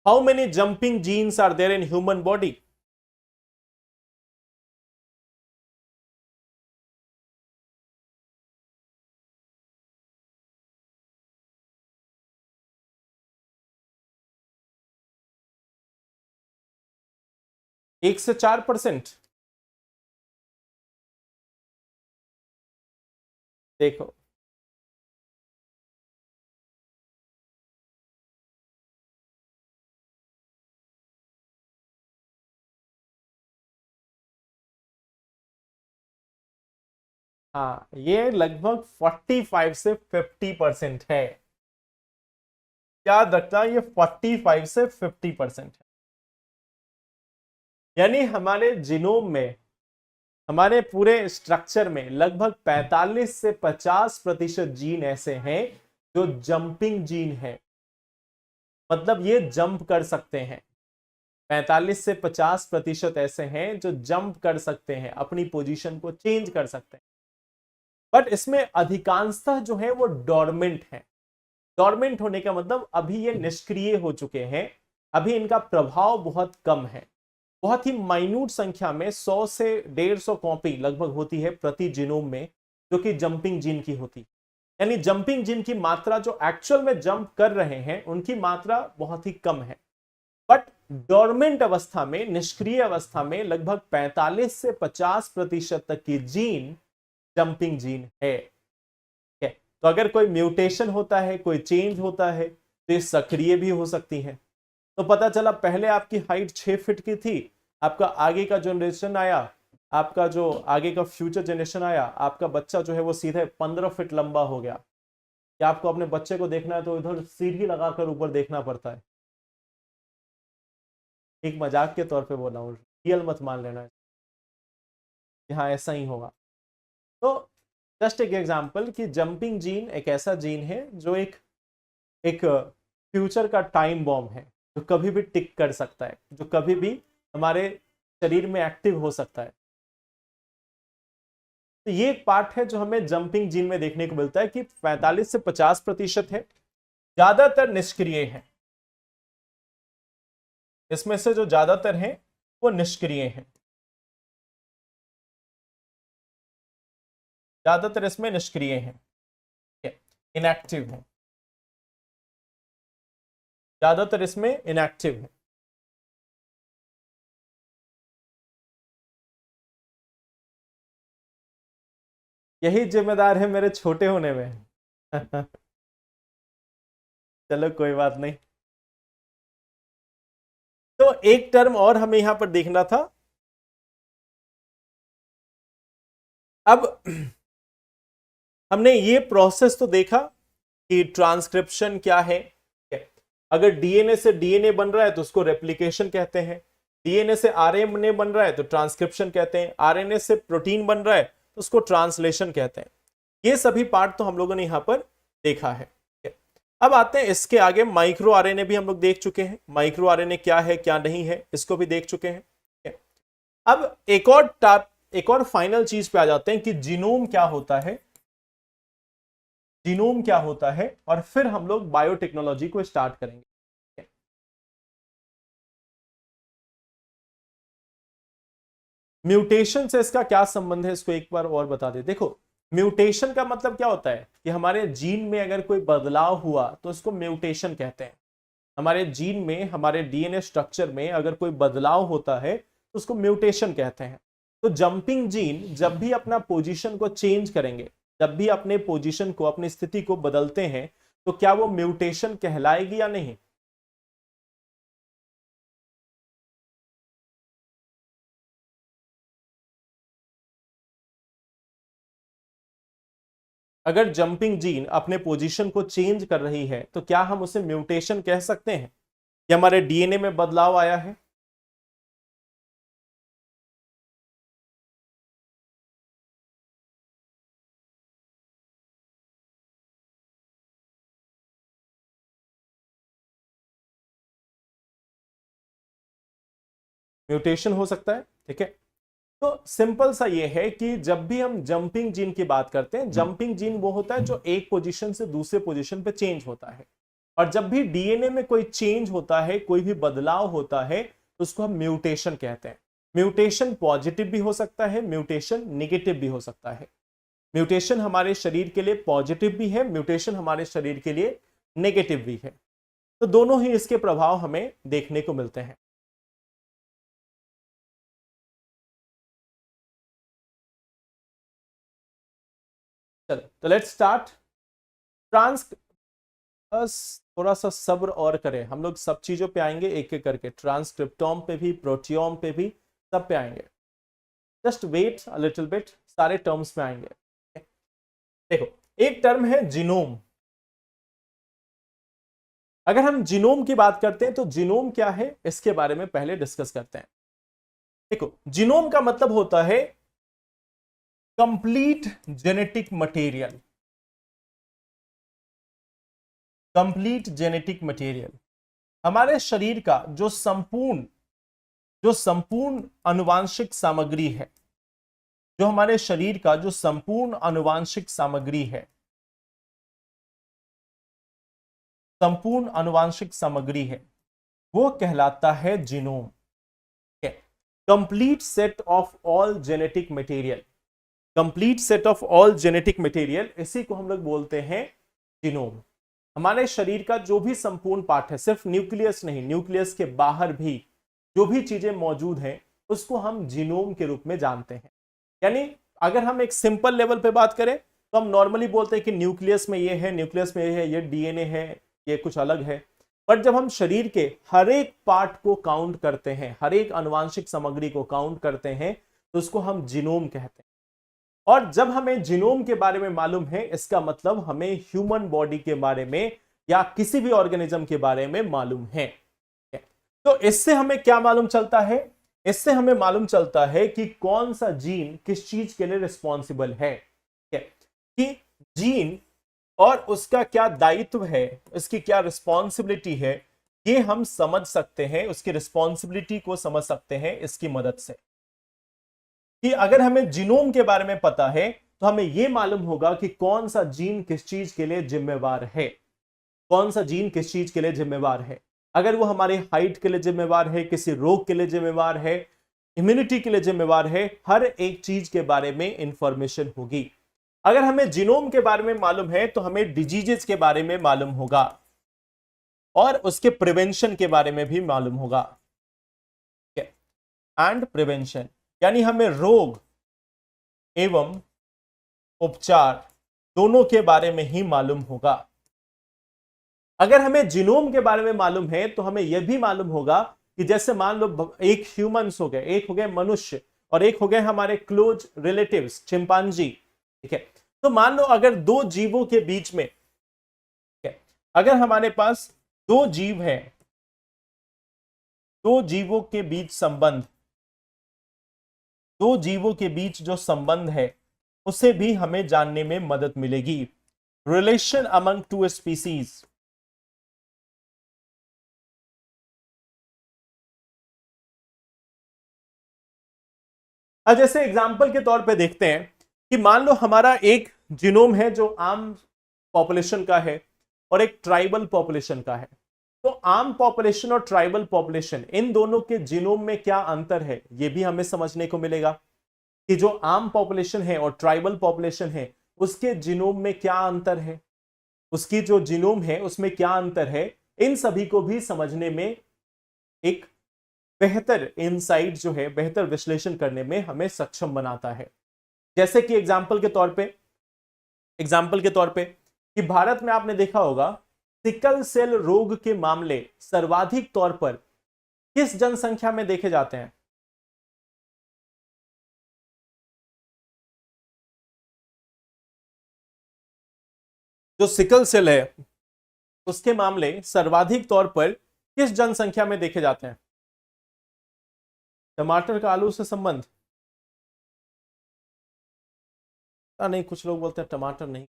How many jumping genes are there in human body? एक से 4%। देखो, हाँ, ये लगभग 45 से 50% है। याद रखना, ये 45 से 50% है, यानी हमारे जीनोम में हमारे पूरे स्ट्रक्चर में लगभग 45 से 50% जीन ऐसे हैं जो जंपिंग जीन है, मतलब ये जंप कर सकते हैं। 45 से 50% ऐसे हैं जो जंप कर सकते हैं, अपनी पोजीशन को चेंज कर सकते हैं। बट इसमें अधिकांशतः जो है वो डोरमेंट है। डोरमेंट होने का मतलब अभी ये निष्क्रिय हो चुके हैं, अभी इनका प्रभाव बहुत कम है। बहुत ही माइन्यूट संख्या में 100 से 150 कॉपी लगभग होती है प्रति जीनोम में, जो कि जंपिंग जीन की होती है। यानी जंपिंग जीन की मात्रा जो एक्चुअल में जंप कर रहे हैं उनकी मात्रा बहुत ही कम है। बट डोरमेंट अवस्था में, निष्क्रिय अवस्था में लगभग 45 से 50% तक की जीन जंपिंग जीन है। तो अगर कोई म्यूटेशन होता है, कोई चेंज होता है, तो ये सक्रिय भी हो सकती है। तो पता चला पहले आपकी हाइट 6 फीट की थी, आपका आगे का जनरेशन आया, आपका जो आगे का फ्यूचर जनरेशन आया, आपका बच्चा जो है वो सीधे 15 फीट लंबा हो गया। क्या आपको अपने बच्चे को देखना है तो इधर सीढ़ी लगाकर ऊपर देखना पड़ता है। एक मजाक के तौर पे बोला हूँ, रियल मत मान लेना, हाँ ऐसा ही होगा। तो जस्ट एक एग्जांपल कि जंपिंग जीन एक ऐसा जीन है जो एक फ्यूचर का टाइम बॉम्ब है, जो कभी भी टिक कर सकता है, जो कभी भी हमारे शरीर में एक्टिव हो सकता है। तो ये एक पार्ट है जो हमें जंपिंग जीन में देखने को मिलता है कि 45 से 50% है, ज्यादातर निष्क्रिय है। इसमें से जो ज्यादातर हैं वो निष्क्रिय हैं, ज्यादातर इसमें निष्क्रिय हैं, इनएक्टिव है, ज्यादातर इसमें इनएक्टिव है। यही जिम्मेदार है मेरे छोटे होने में। चलो कोई बात नहीं। तो एक टर्म और हमें यहां पर देखना था। अब हमने ये प्रोसेस तो देखा कि ट्रांसक्रिप्शन क्या है। अगर डीएनए से डीएनए बन रहा है तो उसको रेप्लिकेशन कहते हैं, डीएनए से आरएनए बन रहा है तो ट्रांसक्रिप्शन कहते हैं, आरएनए से प्रोटीन बन रहा है तो उसको ट्रांसलेशन कहते हैं। ये सभी पार्ट तो हम लोगों ने यहां पर देखा है। अब आते हैं इसके आगे, माइक्रो आरएनए भी हम लोग देख चुके हैं, माइक्रो आरएनए क्या है क्या नहीं है इसको भी देख चुके हैं। अब एक और फाइनल चीज पे आ जाते हैं कि जीनोम क्या होता है, जीनोम क्या होता है, और फिर हम लोग बायोटेक्नोलॉजी को स्टार्ट करेंगे। म्यूटेशन से इसका क्या संबंध है इसको एक बार और बता दे। देखो, म्यूटेशन का मतलब क्या होता है कि हमारे जीन में अगर कोई बदलाव हुआ तो उसको म्यूटेशन कहते हैं। हमारे जीन में, हमारे डीएनए स्ट्रक्चर में अगर कोई बदलाव होता है तो उसको म्यूटेशन कहते हैं। तो जंपिंग जीन जब भी अपना पोजीशन को चेंज करेंगे, जब भी अपने पोजीशन को, अपनी स्थिति को बदलते हैं, तो क्या वो म्यूटेशन कहलाएगी या नहीं? अगर जंपिंग जीन अपने पोजीशन को चेंज कर रही है तो क्या हम उसे म्यूटेशन कह सकते हैं कि हमारे डीएनए में बदलाव आया है? म्यूटेशन हो सकता है, ठीक है। तो सिंपल सा ये है कि जब भी हम जंपिंग जीन की बात करते हैं, जंपिंग जीन वो होता है जो एक पोजीशन से दूसरे पोजीशन पे चेंज होता है। और जब भी डीएनए में कोई चेंज होता है, कोई भी बदलाव होता है, तो उसको हम म्यूटेशन कहते हैं। म्यूटेशन पॉजिटिव भी हो सकता है, म्यूटेशन निगेटिव भी हो सकता है। म्यूटेशन हमारे शरीर के लिए पॉजिटिव भी है, म्यूटेशन हमारे शरीर के लिए नेगेटिव भी है। तो दोनों ही इसके प्रभाव हमें देखने को मिलते हैं। चलो तो लेट्स स्टार्ट। ट्रांस बस थोड़ा सा सब्र और करें, हम लोग सब चीजों पे आएंगे एक एक करके, ट्रांसक्रिप्टोम पे भी, प्रोटियोम पे भी, सब पे आएंगे। Just wait a little bit, सारे टर्म्स में आएंगे। देखो, एक टर्म है जीनोम। अगर हम जीनोम की बात करते हैं तो जीनोम क्या है इसके बारे में पहले डिस्कस करते हैं। देखो, जीनोम का मतलब होता है complete genetic material, complete genetic material हमारे शरीर का जो संपूर्ण आनुवांशिक सामग्री है, जो हमारे शरीर का जो संपूर्ण आनुवांशिक सामग्री है, संपूर्ण आनुवांशिक सामग्री है, वो कहलाता है genome. Complete set of all genetic material, complete set of all genetic material, इसी को हम लोग बोलते हैं जीनोम। हमारे शरीर का जो भी संपूर्ण पार्ट है, सिर्फ न्यूक्लियस नहीं, न्यूक्लियस के बाहर भी जो भी चीजें मौजूद हैं उसको हम जीनोम के रूप में जानते हैं। यानी अगर हम एक सिंपल लेवल पे बात करें तो हम नॉर्मली बोलते हैं कि न्यूक्लियस में ये है, न्यूक्लियस में ये है, ये डीएनए है, ये कुछ अलग है। पर जब हम शरीर के हर एक पार्ट को काउंट करते हैं, हर एक आनुवांशिक सामग्री को काउंट करते हैं, तो उसको हम जीनोम कहते हैं। और जब हमें जीनोम के बारे में मालूम है, इसका मतलब हमें ह्यूमन बॉडी के बारे में या किसी भी ऑर्गेनिज्म के बारे में मालूम है। तो इससे हमें क्या मालूम चलता है? इससे हमें मालूम चलता है कि कौन सा जीन किस चीज के लिए रिस्पॉन्सिबल है, कि जीन और उसका क्या दायित्व है, इसकी क्या रिस्पॉन्सिबिलिटी है, ये हम समझ सकते हैं, उसकी रिस्पॉन्सिबिलिटी को समझ सकते हैं इसकी मदद से। कि अगर हमें जीनोम के बारे में पता है तो हमें यह मालूम होगा कि कौन सा जीन किस चीज के लिए जिम्मेवार है, कौन सा जीन किस चीज के लिए जिम्मेवार है। अगर वो हमारे हाइट के लिए जिम्मेवार है, किसी रोग के लिए जिम्मेवार है, इम्यूनिटी के लिए जिम्मेवार है, हर एक चीज के बारे में इंफॉर्मेशन होगी। अगर हमें जीनोम के बारे में मालूम है तो हमें डिजीजेस के बारे में मालूम होगा और उसके प्रिवेंशन के बारे में भी मालूम होगा। एंड प्रिवेंशन यानी हमें रोग एवं उपचार दोनों के बारे में ही मालूम होगा। अगर हमें जीनोम के बारे में मालूम है तो हमें यह भी मालूम होगा कि जैसे मान लो एक ह्यूमंस हो गए, एक हो गए मनुष्य और एक हो गए हमारे क्लोज रिलेटिव्स चिंपांजी, ठीक है। तो मान लो अगर दो जीवों के बीच में, अगर हमारे पास दो जीव हैं, दो जीवों के बीच संबंध, दो जीवों के बीच जो संबंध है उसे भी हमें जानने में मदद मिलेगी। रिलेशन अमंग टू स्पीसीज, जैसे एग्जाम्पल के तौर पे देखते हैं कि मान लो हमारा एक जीनोम है जो आम पॉपुलेशन का है और एक ट्राइबल पॉपुलेशन का है। तो आम पॉपुलेशन और ट्राइबल पॉपुलेशन, इन दोनों के जीनोम में क्या अंतर है यह भी हमें समझने को मिलेगा कि जो आम पॉपुलेशन है और ट्राइबल पॉपुलेशन है उसके जीनोम में क्या अंतर है, उसकी जो जीनोम है उसमें क्या अंतर है। इन सभी को भी समझने में एक बेहतर इनसाइट जो है, बेहतर विश्लेषण करने में हमें सक्षम बनाता है। जैसे कि एग्जाम्पल के तौर पे कि भारत में आपने देखा होगा सिकल सेल रोग के मामले सर्वाधिक तौर पर किस जनसंख्या में देखे जाते हैं? जो सिकल सेल है उसके मामले सर्वाधिक तौर पर किस जनसंख्या में देखे जाते हैं? टमाटर का आलू से संबंध? नहीं, कुछ लोग बोलते हैं टमाटर नहीं।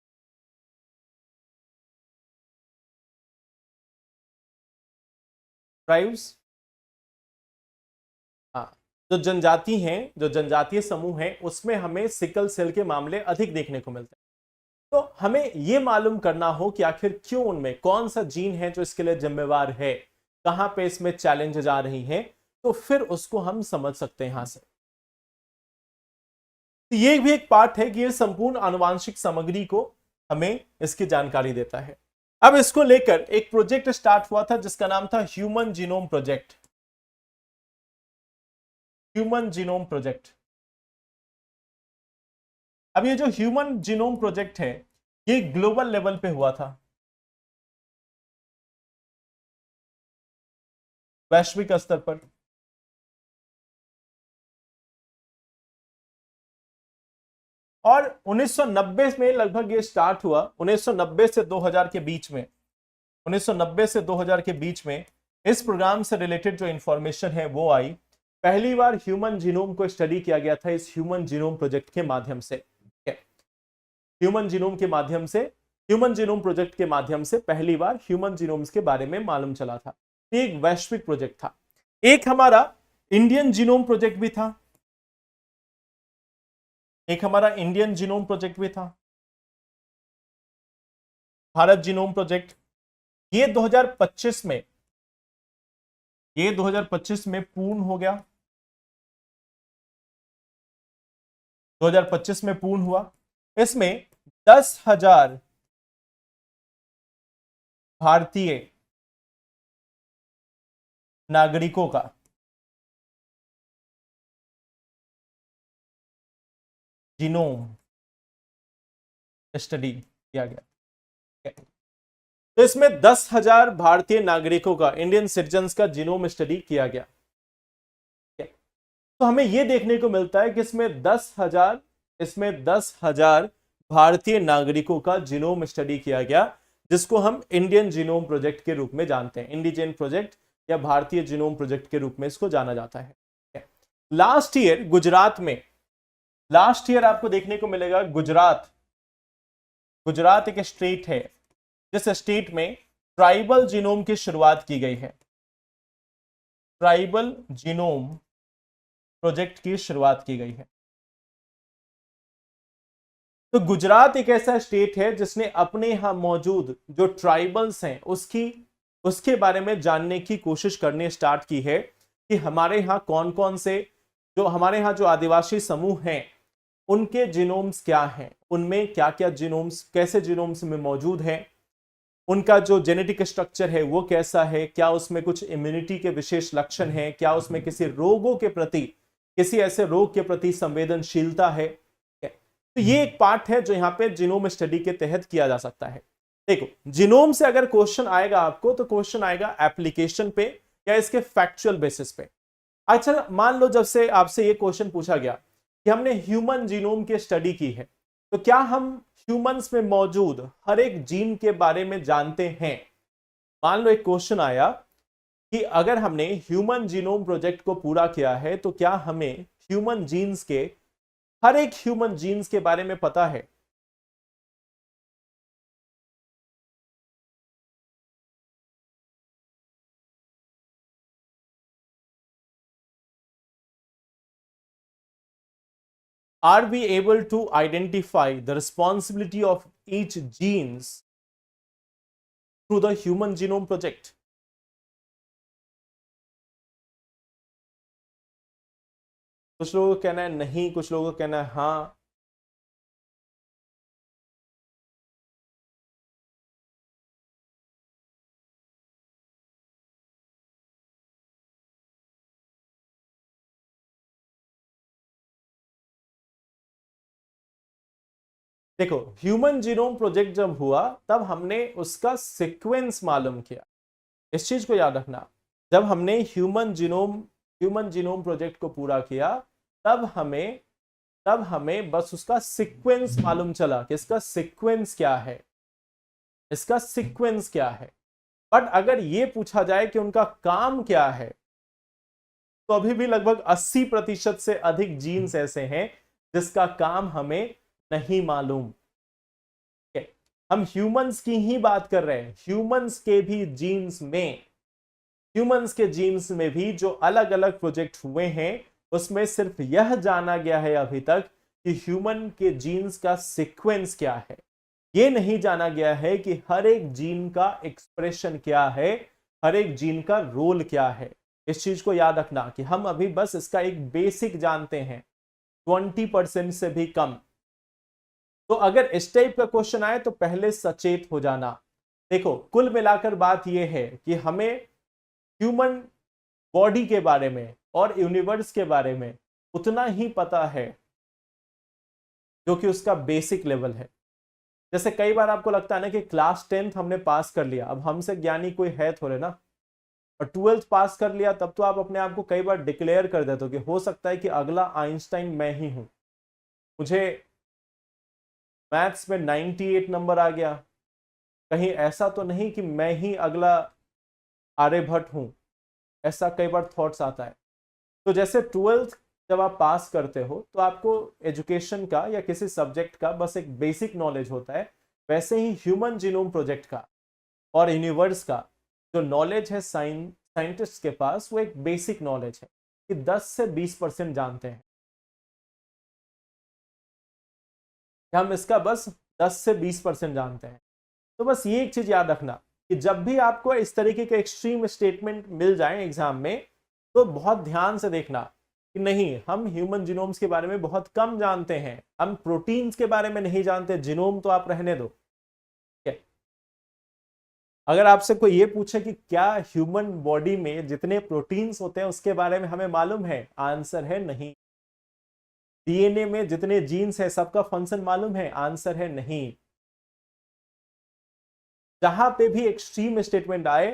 ट्राइब्स, हाँ, जो जनजाति हैं, जो जनजातीय समूह हैं उसमें हमें सिकल सेल के मामले अधिक देखने को मिलते हैं। तो हमें यह मालूम करना हो कि आखिर क्यों, उनमें कौन सा जीन है जो इसके लिए जिम्मेवार है, कहां पे इसमें चैलेंजेस आ रही हैं, तो फिर उसको हम समझ सकते हैं यहां से। तो ये भी एक पार्ट है कि ये संपूर्ण आनुवांशिक सामग्री को हमें इसकी जानकारी देता है। अब इसको लेकर एक प्रोजेक्ट स्टार्ट हुआ था जिसका नाम था human genome project. Human genome project. अब ये जो ह्यूमन जीनोम प्रोजेक्ट है ये ग्लोबल लेवल पे हुआ था, वैश्विक स्तर पर। और 1990 में लगभग ये स्टार्ट हुआ, 1990 से 2000 के बीच में, 1990 से 2000 के बीच में इस प्रोग्राम से रिलेटेड जो इंफॉर्मेशन है वो आई। पहली बार ह्यूमन जीनोम को स्टडी किया गया था इस ह्यूमन जीनोम प्रोजेक्ट के माध्यम से। ह्यूमन जीनोम के माध्यम से, ह्यूमन जीनोम प्रोजेक्ट के माध्यम से पहली बार ह्यूमन जीनोम्स के बारे में मालूम चला था। एक वैश्विक प्रोजेक्ट था। एक हमारा इंडियन जीनोम प्रोजेक्ट भी था, एक हमारा इंडियन जीनोम प्रोजेक्ट भी था, भारत जीनोम प्रोजेक्ट। ये 2025 में, ये 2025 में पूर्ण हो गया, 2025 में पूर्ण हुआ। इसमें 10,000 भारतीय नागरिकों का जीनोम स्टडी किया गया। तो इसमें 10,000 भारतीय नागरिकों का, इंडियन सिटीजन्स का जीनोम स्टडी किया गया। तो हमें यह देखने को मिलता है कि इसमें 10,000 भारतीय नागरिकों का जीनोम स्टडी किया गया, जिसको हम इंडियन जीनोम प्रोजेक्ट के रूप में जानते हैं। इंडिजन प्रोजेक्ट या भारतीय जीनोम प्रोजेक्ट के रूप में इसको जाना जाता है। लास्ट ईयर गुजरात में, लास्ट ईयर आपको देखने को मिलेगा गुजरात, गुजरात एक स्टेट है जिस स्टेट में ट्राइबल जीनोम की शुरुआत की गई है। ट्राइबल जीनोम प्रोजेक्ट की शुरुआत की गई है। तो गुजरात एक ऐसा स्टेट है जिसने अपने यहां मौजूद जो ट्राइबल्स हैं उसके बारे में जानने की कोशिश करने स्टार्ट की है कि हमारे यहां कौन कौन से, जो हमारे यहां जो आदिवासी समूह हैं उनके जीनोम्स क्या हैं, उनमें क्या क्या जीनोम्स, कैसे जीनोम्स में मौजूद हैं, उनका जो जेनेटिक स्ट्रक्चर है वो कैसा है, क्या उसमें कुछ इम्यूनिटी के विशेष लक्षण हैं, क्या उसमें किसी रोगों के प्रति, किसी ऐसे रोग के प्रति संवेदनशीलता है। तो ये एक पार्ट है जो यहाँ पे जीनोम स्टडी के तहत किया जा सकता है। देखो, जीनोम से अगर क्वेश्चन आएगा आपको तो क्वेश्चन आएगा एप्लीकेशन पे या इसके फैक्चुअल बेसिस पे। अच्छा, मान लो जब से आपसे ये क्वेश्चन पूछा गया कि हमने ह्यूमन जीनोम की स्टडी की है, तो क्या हम ह्यूमंस में मौजूद हर एक जीन के बारे में जानते हैं? मान लो एक क्वेश्चन आया कि अगर हमने ह्यूमन जीनोम प्रोजेक्ट को पूरा किया है तो क्या हमें ह्यूमन जीन्स के, हर एक ह्यूमन जीन्स के बारे में पता है? Are we able to identify the responsibility of each genes through the Human Genome Project? कुछ लोगों को कहना है नहीं, कुछ लोगों को कहना है हाँ। देखो, ह्यूमन जीनोम प्रोजेक्ट जब हुआ तब हमने उसका सीक्वेंस मालूम किया। इस चीज को याद रखना, जब हमने ह्यूमन जीनोम प्रोजेक्ट को पूरा किया तब हमें बस उसका सीक्वेंस मालूम चला कि इसका सीक्वेंस क्या है, इसका सीक्वेंस क्या है। बट अगर ये पूछा जाए कि उनका काम क्या है, तो अभी भी लगभग 80% से अधिक जीन्स ऐसे हैं जिसका काम हमें नहीं मालूम। हम ह्यूमंस की ही बात कर रहे हैं। ह्यूमंस के जीन्स में भी जो अलग अलग प्रोजेक्ट हुए हैं उसमें सिर्फ यह जाना गया है अभी तक कि ह्यूमन के जीन्स का सीक्वेंस क्या है। यह नहीं जाना गया है कि हर एक जीन का एक्सप्रेशन क्या है, हर एक जीन का रोल क्या है। इस चीज को याद रखना कि हम अभी बस इसका एक बेसिक जानते हैं, 20% से भी कम। तो अगर इस टाइप का क्वेश्चन आए तो पहले सचेत हो जाना। देखो, कुल मिलाकर बात यह है कि हमें ह्यूमन बॉडी के बारे में और यूनिवर्स के बारे में उतना ही पता है जो कि उसका बेसिक लेवल है। जैसे कई बार आपको लगता है ना कि क्लास 10th हमने पास कर लिया, अब हमसे ज्ञानी कोई है थोड़े ना, और 12th पास कर लिया तब तो आप अपने आप को कई बार डिक्लेयर कर देते हो कि हो सकता है कि अगला आइंस्टाइन मैं ही हूं। मुझे मैथ्स में 98 नंबर आ गया, कहीं ऐसा तो नहीं कि मैं ही अगला आर्यभट्ट हूं। ऐसा कई बार थॉट्स आता है। तो जैसे 12th जब आप पास करते हो तो आपको एजुकेशन का या किसी सब्जेक्ट का बस एक बेसिक नॉलेज होता है, वैसे ही ह्यूमन जीनोम प्रोजेक्ट का और यूनिवर्स का जो नॉलेज है साइंटिस्ट के पास, वो एक बेसिक नॉलेज है कि 10 से 20% जानते हैं। हम इसका बस 10 से 20% जानते हैं। तो बस ये एक चीज याद रखना कि जब भी आपको इस तरीके के एक्सट्रीम स्टेटमेंट मिल जाए एग्जाम में, तो बहुत ध्यान से देखना कि नहीं, हम ह्यूमन जीनोम्स के बारे में बहुत कम जानते हैं, हम प्रोटीन्स के बारे में नहीं जानते, जीनोम तो आप रहने दो। अगर आपसे कोई ये पूछे कि क्या ह्यूमन बॉडी में जितने प्रोटीन्स होते हैं उसके बारे में हमें मालूम है, आंसर है नहीं। डीएनए में जितने जीन्स है सबका फंक्शन मालूम है, आंसर है नहीं। जहां पे भी एक्सट्रीम स्टेटमेंट आए,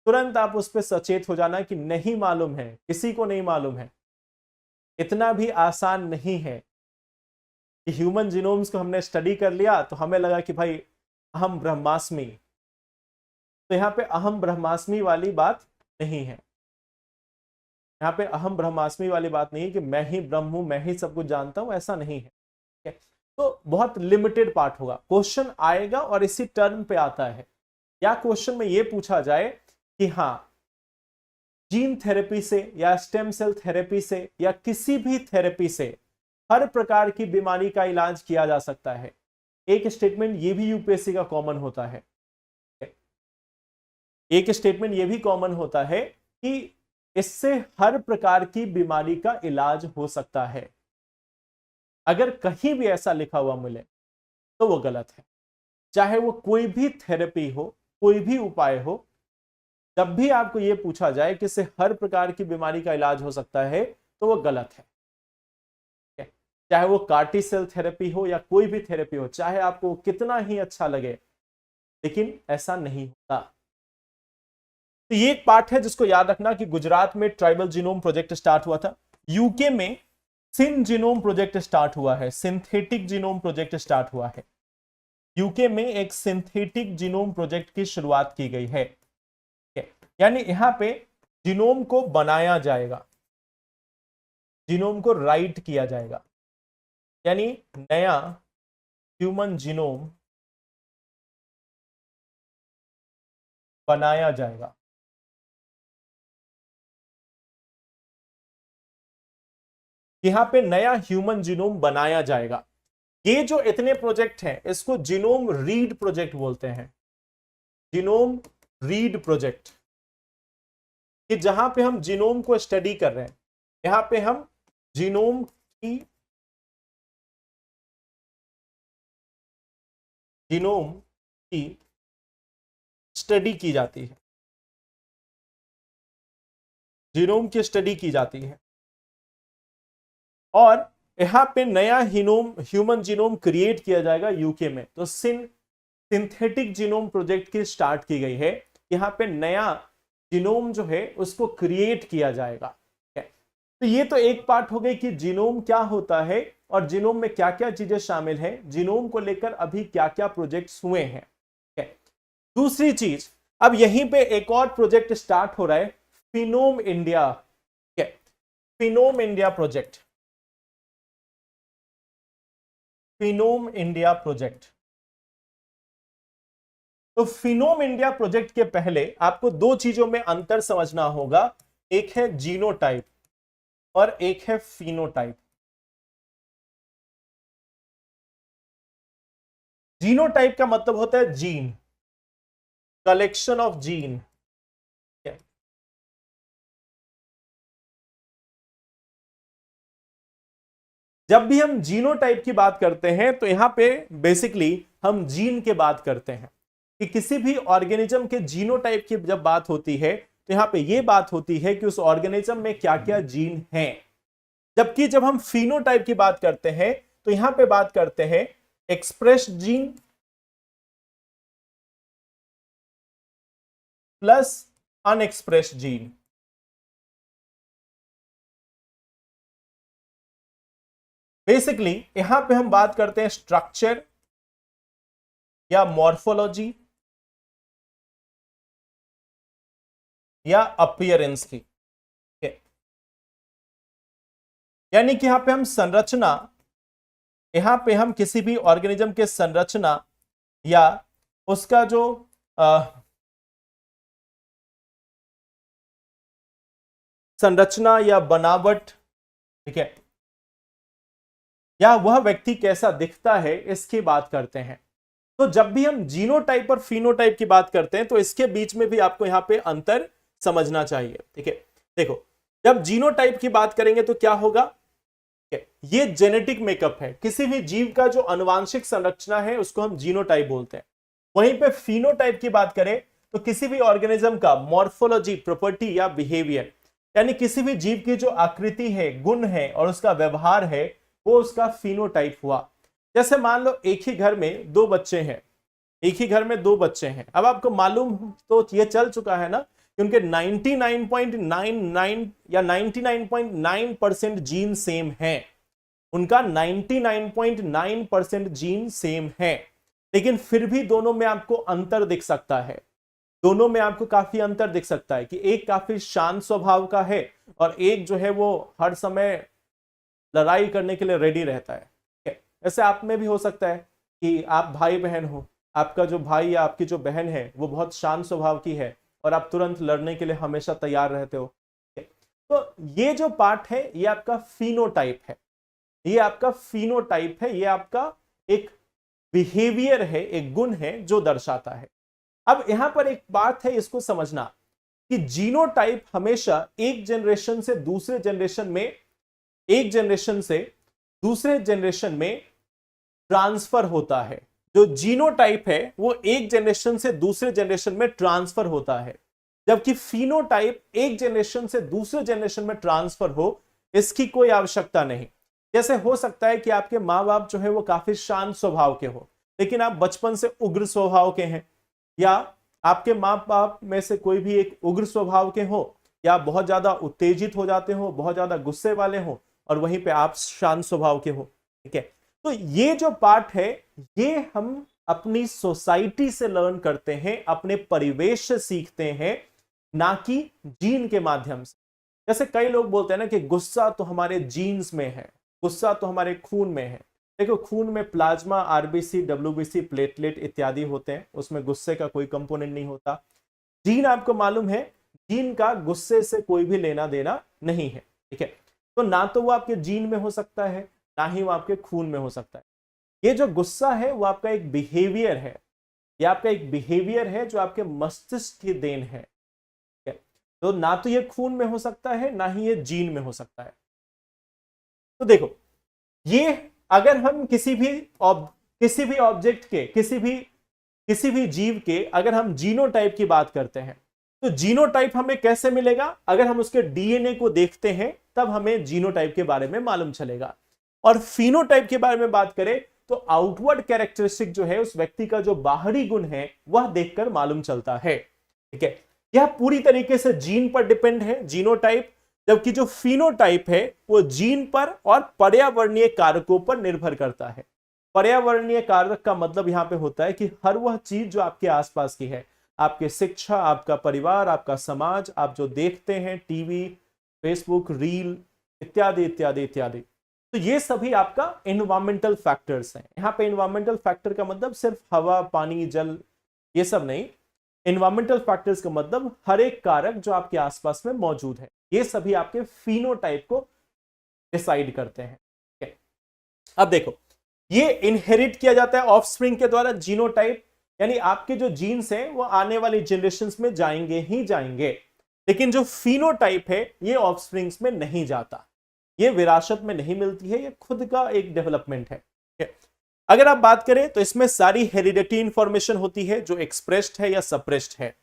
तुरंत आप उस पर सचेत हो जाना कि नहीं मालूम है, किसी को नहीं मालूम है। इतना भी आसान नहीं है कि ह्यूमन जीनोम्स को हमने स्टडी कर लिया तो हमें लगा कि भाई अहम ब्रह्मास्मि। तो यहाँ पे अहम ब्रह्मास्मि वाली बात नहीं है। यहाँ पे अहम ब्रह्मास्मि वाली बात नहीं है कि मैं ही ब्रह्म हूं, मैं ही सब कुछ जानता हूं, ऐसा नहीं है। तो बहुत लिमिटेड पार्ट होगा, क्वेश्चन आएगा और इसी टर्म पे आता है। या क्वेश्चन में ये पूछा जाए कि हाँ, जीन थेरेपी से या स्टेम सेल थेरेपी से या किसी भी थेरेपी से हर प्रकार की बीमारी का इलाज किया जा सकता है। एक स्टेटमेंट ये भी यूपीएससी का कॉमन होता है। एक स्टेटमेंट ये भी कॉमन होता है कि इससे हर प्रकार की बीमारी का इलाज हो सकता है। अगर कहीं भी ऐसा लिखा हुआ मिले तो वो गलत है। चाहे वो कोई भी थेरेपी हो, कोई भी उपाय हो, जब भी आपको ये पूछा जाए कि इससे हर प्रकार की बीमारी का इलाज हो सकता है, तो वो गलत है। चाहे वो कार्टी सेल थेरेपी हो या कोई भी थेरेपी हो, चाहे आपको कितना ही अच्छा लगे, लेकिन ऐसा नहीं होता। तो ये एक पार्ट है जिसको याद रखना कि गुजरात में ट्राइबल जीनोम प्रोजेक्ट स्टार्ट हुआ था। यूके में सिन जीनोम प्रोजेक्ट स्टार्ट हुआ है, सिंथेटिक जीनोम प्रोजेक्ट स्टार्ट हुआ है। यूके में एक सिंथेटिक जीनोम प्रोजेक्ट की शुरुआत की गई है। यानी यहां पे जीनोम को बनाया जाएगा, जीनोम को राइट किया जाएगा, यानी नया ह्यूमन जीनोम बनाया जाएगा। यहां पे नया ह्यूमन जीनोम बनाया जाएगा। ये जो इतने प्रोजेक्ट हैं इसको जीनोम रीड प्रोजेक्ट बोलते हैं, जीनोम रीड प्रोजेक्ट, कि जहां पे हम जीनोम को स्टडी कर रहे हैं। यहां पे हम जीनोम की स्टडी की जाती है, जीनोम की स्टडी की जाती है। और यहां पे नया ह्यूमन जीनोम क्रिएट किया जाएगा यूके में। तो सिंथेटिक जीनोम प्रोजेक्ट की स्टार्ट की गई है। यहां पे नया जीनोम जो है उसको क्रिएट किया जाएगा। तो ये तो एक पार्ट हो गई कि जीनोम क्या होता है और जीनोम में क्या क्या चीजें शामिल हैं, जीनोम को लेकर अभी क्या क्या प्रोजेक्ट्स हुए हैं। दूसरी चीज, अब यहीं पे एक और प्रोजेक्ट स्टार्ट हो रहा है, phenome India. Phenome India project, phenome India project. तो फिनोम इंडिया प्रोजेक्ट के पहले आपको दो चीजों में अंतर समझना होगा, एक है जीनोटाइप और एक है फिनोटाइप। जीनोटाइप का मतलब होता है जीन, कलेक्शन ऑफ जीन। जब भी हम जीनोटाइप की बात करते हैं तो यहां पे बेसिकली हम जीन के बात करते हैं कि किसी भी ऑर्गेनिज्म के जीनोटाइप की जब बात होती है तो यहां पे ये बात होती है कि उस ऑर्गेनिज्म में क्या क्या जीन हैं। जबकि जब हम फिनोटाइप की बात करते हैं तो यहां पे बात करते हैं express gene plus unexpressed gene. Basically यहां पे हम बात करते हैं स्ट्रक्चर या मॉर्फोलॉजी या अपीयरेंस की। यानी कि यहां पे हम संरचना, यहां पे हम किसी भी ऑर्गेनिज्म के संरचना या उसका जो संरचना या बनावट, ठीक है, या वह व्यक्ति कैसा दिखता है, इसकी बात करते हैं। तो जब भी हम जीनोटाइप और फिनोटाइप की बात करते हैं तो इसके बीच में भी आपको यहां पे अंतर समझना चाहिए, ठीक है। देखो, जब जीनोटाइप की बात करेंगे तो क्या होगा, ये जेनेटिक मेकअप है, किसी भी जीव का जो आनुवांशिक संरचना है उसको हम जीनोटाइप बोलते हैं। वहीं पे फिनोटाइप की बात करें तो किसी भी ऑर्गेनिज्म का मॉर्फोलॉजी, प्रॉपर्टी या बिहेवियर, यानी किसी भी जीव की जो आकृति है, गुण है और उसका व्यवहार है, वो उसका फिनोटाइप हुआ। जैसे मान लो एक ही घर में दो बच्चे हैं, एक ही घर में दो बच्चे हैं। अब आपको मालूम तो ये चल चुका है ना कि उनके 99.99 या 99.9% जीन सेम है, उनका 99.9% जीन सेम है, लेकिन फिर भी दोनों में आपको अंतर दिख सकता है। दोनों में आपको काफी अंतर दिख सकता है कि एक काफी शांत स्वभाव का है और एक जो है वो हर समय लड़ाई करने के लिए रेडी रहता है। ऐसे आप में भी हो सकता है कि आप भाई बहन हो, आपका जो भाई या आपकी जो बहन है वो बहुत शांत स्वभाव की है और आप तुरंत लड़ने के लिए हमेशा तैयार रहते हो। तो ये जो पार्ट है ये आपका फिनोटाइप है, ये आपका फिनोटाइप है, ये आपका एक बिहेवियर है, एक गुण है जो दर्शाता है। अब यहां पर एक बात है, इसको समझना कि जीनोटाइप हमेशा एक जनरेशन से दूसरे जनरेशन में, एक जनरेशन से दूसरे जनरेशन में ट्रांसफर होता है। जो जीनोटाइप है वो एक जनरेशन से दूसरे जनरेशन में ट्रांसफर होता है, जबकि फिनोटाइप एक जनरेशन से दूसरे जनरेशन में ट्रांसफर हो, इसकी कोई आवश्यकता नहीं। जैसे हो सकता है कि आपके माँ बाप जो है वो काफी शांत स्वभाव के हो, लेकिन आप बचपन से उग्र स्वभाव के हैं, या आपके माँ बाप में से कोई भी एक उग्र स्वभाव के हो, या बहुत ज्यादा उत्तेजित हो जाते हो, बहुत ज्यादा गुस्से वाले हो, और वहीं पे आप शांत स्वभाव के हो, ठीक है। तो ये जो पार्ट है ये हम अपनी सोसाइटी से लर्न करते हैं, अपने परिवेश से सीखते हैं, ना कि जीन के माध्यम से। जैसे कई लोग बोलते हैं ना कि गुस्सा तो हमारे जीन्स में है, गुस्सा तो हमारे खून में है। देखो, खून में प्लाज्मा, आरबीसी, डब्ल्यूबीसी, प्लेटलेट इत्यादि होते हैं, उसमें गुस्से का कोई कंपोनेंट नहीं होता। जीन आपको मालूम है, जीन का गुस्से से कोई भी लेना देना नहीं है, ठीक है। तो ना तो वो आपके जीन में हो सकता है, ना ही वो आपके खून में हो सकता है। ये जो गुस्सा है वो आपका एक बिहेवियर है, ये आपका एक बिहेवियर है जो आपके मस्तिष्क की देन है, ठीक है। तो ना तो ये खून में हो सकता है, ना ही ये जीन में हो सकता है। तो देखो, ये अगर हम किसी भी ऑब्जेक्ट के, किसी भी जीव के अगर हम जीनोटाइप की बात करते हैं तो जीनोटाइप हमें कैसे मिलेगा, अगर हम उसके डीएनए को देखते हैं तब हमें जीनोटाइप के बारे में मालूम चलेगा। और फिनोटाइप के बारे में बात करें तो आउटवर्ड कैरेक्टरिस्टिक जो है, उस व्यक्ति का जो बाहरी गुण है वह देखकर मालूम चलता है, ठीक है। यह पूरी तरीके से जीन पर डिपेंड है, जीनोटाइप, जबकि जो फिनोटाइप है वो जीन पर और पर्यावरणीय कारकों पर निर्भर करता है। पर्यावरणीय कारक का मतलब यहां पे होता है कि हर वह चीज जो आपके आसपास की है, आपके शिक्षा, आपका परिवार, आपका समाज, आप जो देखते हैं टीवी, फेसबुक, रील इत्यादि इत्यादि इत्यादि, तो ये सभी आपका एनवायरमेंटल फैक्टर्स हैं। यहाँ पे एनवायरमेंटल फैक्टर का मतलब सिर्फ हवा, पानी, जल, ये सब नहीं। एनवायरमेंटल फैक्टर्स का मतलब हर एक कारक जो आपके आसपास में मौजूद है, ये सभी आपके फिनोटाइप को डिसाइड करते हैं, ठीक है। अब देखो, ये इनहेरिट किया जाता है ऑफस्प्रिंग के द्वारा, जीनोटाइप, यानी आपके जो जीन्स हैं वो आने वाली जनरेशंस में जाएंगे ही जाएंगे, लेकिन जो फिनोटाइप है ये ऑफस्प्रिंग्स में नहीं जाता, ये विरासत में नहीं मिलती है, ये खुद का एक डेवलपमेंट है, ठीक है। अगर आप बात करें तो इसमें सारी हेरिडिटी इंफॉर्मेशन होती है जो एक्सप्रेस्ड है या सप्रेस्ड है,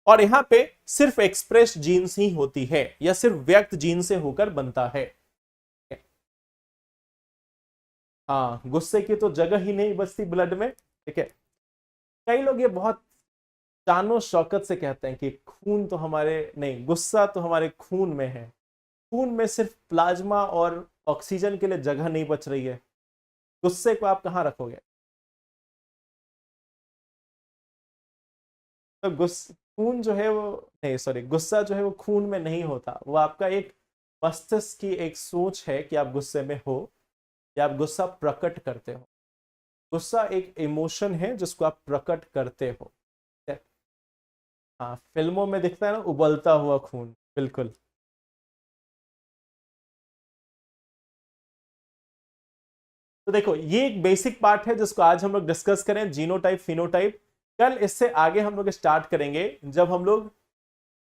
और यहां पे सिर्फ एक्सप्रेस्ड जीन्स ही होती है या सिर्फ व्यक्त जीन से होकर बनता है। हाँ, गुस्से की तो जगह ही नहीं बचती ब्लड में, ठीक है। कई लोग ये बहुत शानो शौकत से कहते हैं कि खून तो हमारे नहीं, गुस्सा तो हमारे खून में है। खून में सिर्फ प्लाज्मा और ऑक्सीजन के लिए जगह नहीं बच रही है, गुस्से को आप कहां रखोगे। तो खून जो है वो नहीं, सॉरी, गुस्सा जो है वो खून में नहीं होता, वो आपका एक मस्तिष्क की एक सोच है कि आप गुस्से में हो या आप गुस्सा प्रकट करते हो। गुस्सा एक इमोशन है जिसको आप प्रकट करते हो। हाँ, फिल्मों में दिखता है ना उबलता हुआ खून, बिल्कुल। तो देखो ये एक बेसिक पार्ट है जिसको आज हम लोग डिस्कस करें, जीनोटाइप फिनोटाइप। कल इससे आगे हम लोग स्टार्ट करेंगे जब हम लोग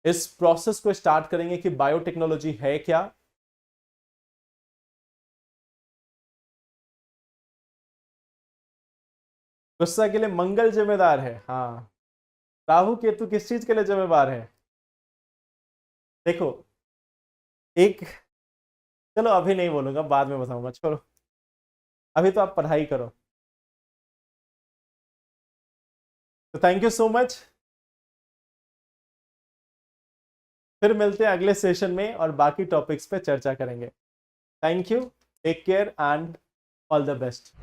इस प्रोसेस को स्टार्ट करेंगे कि बायोटेक्नोलॉजी है क्या। गुस्सा के लिए मंगल जिम्मेदार है, हाँ। राहु केतु किस चीज के लिए जिम्मेदार है? देखो एक, चलो अभी नहीं बोलूंगा, बाद में बताऊंगा, छोड़ो। अभी तो आप पढ़ाई करो। तो थैंक यू सो मच। फिर मिलते हैं अगले सेशन में और बाकी टॉपिक्स पे चर्चा करेंगे। Thank you, take care and all the best.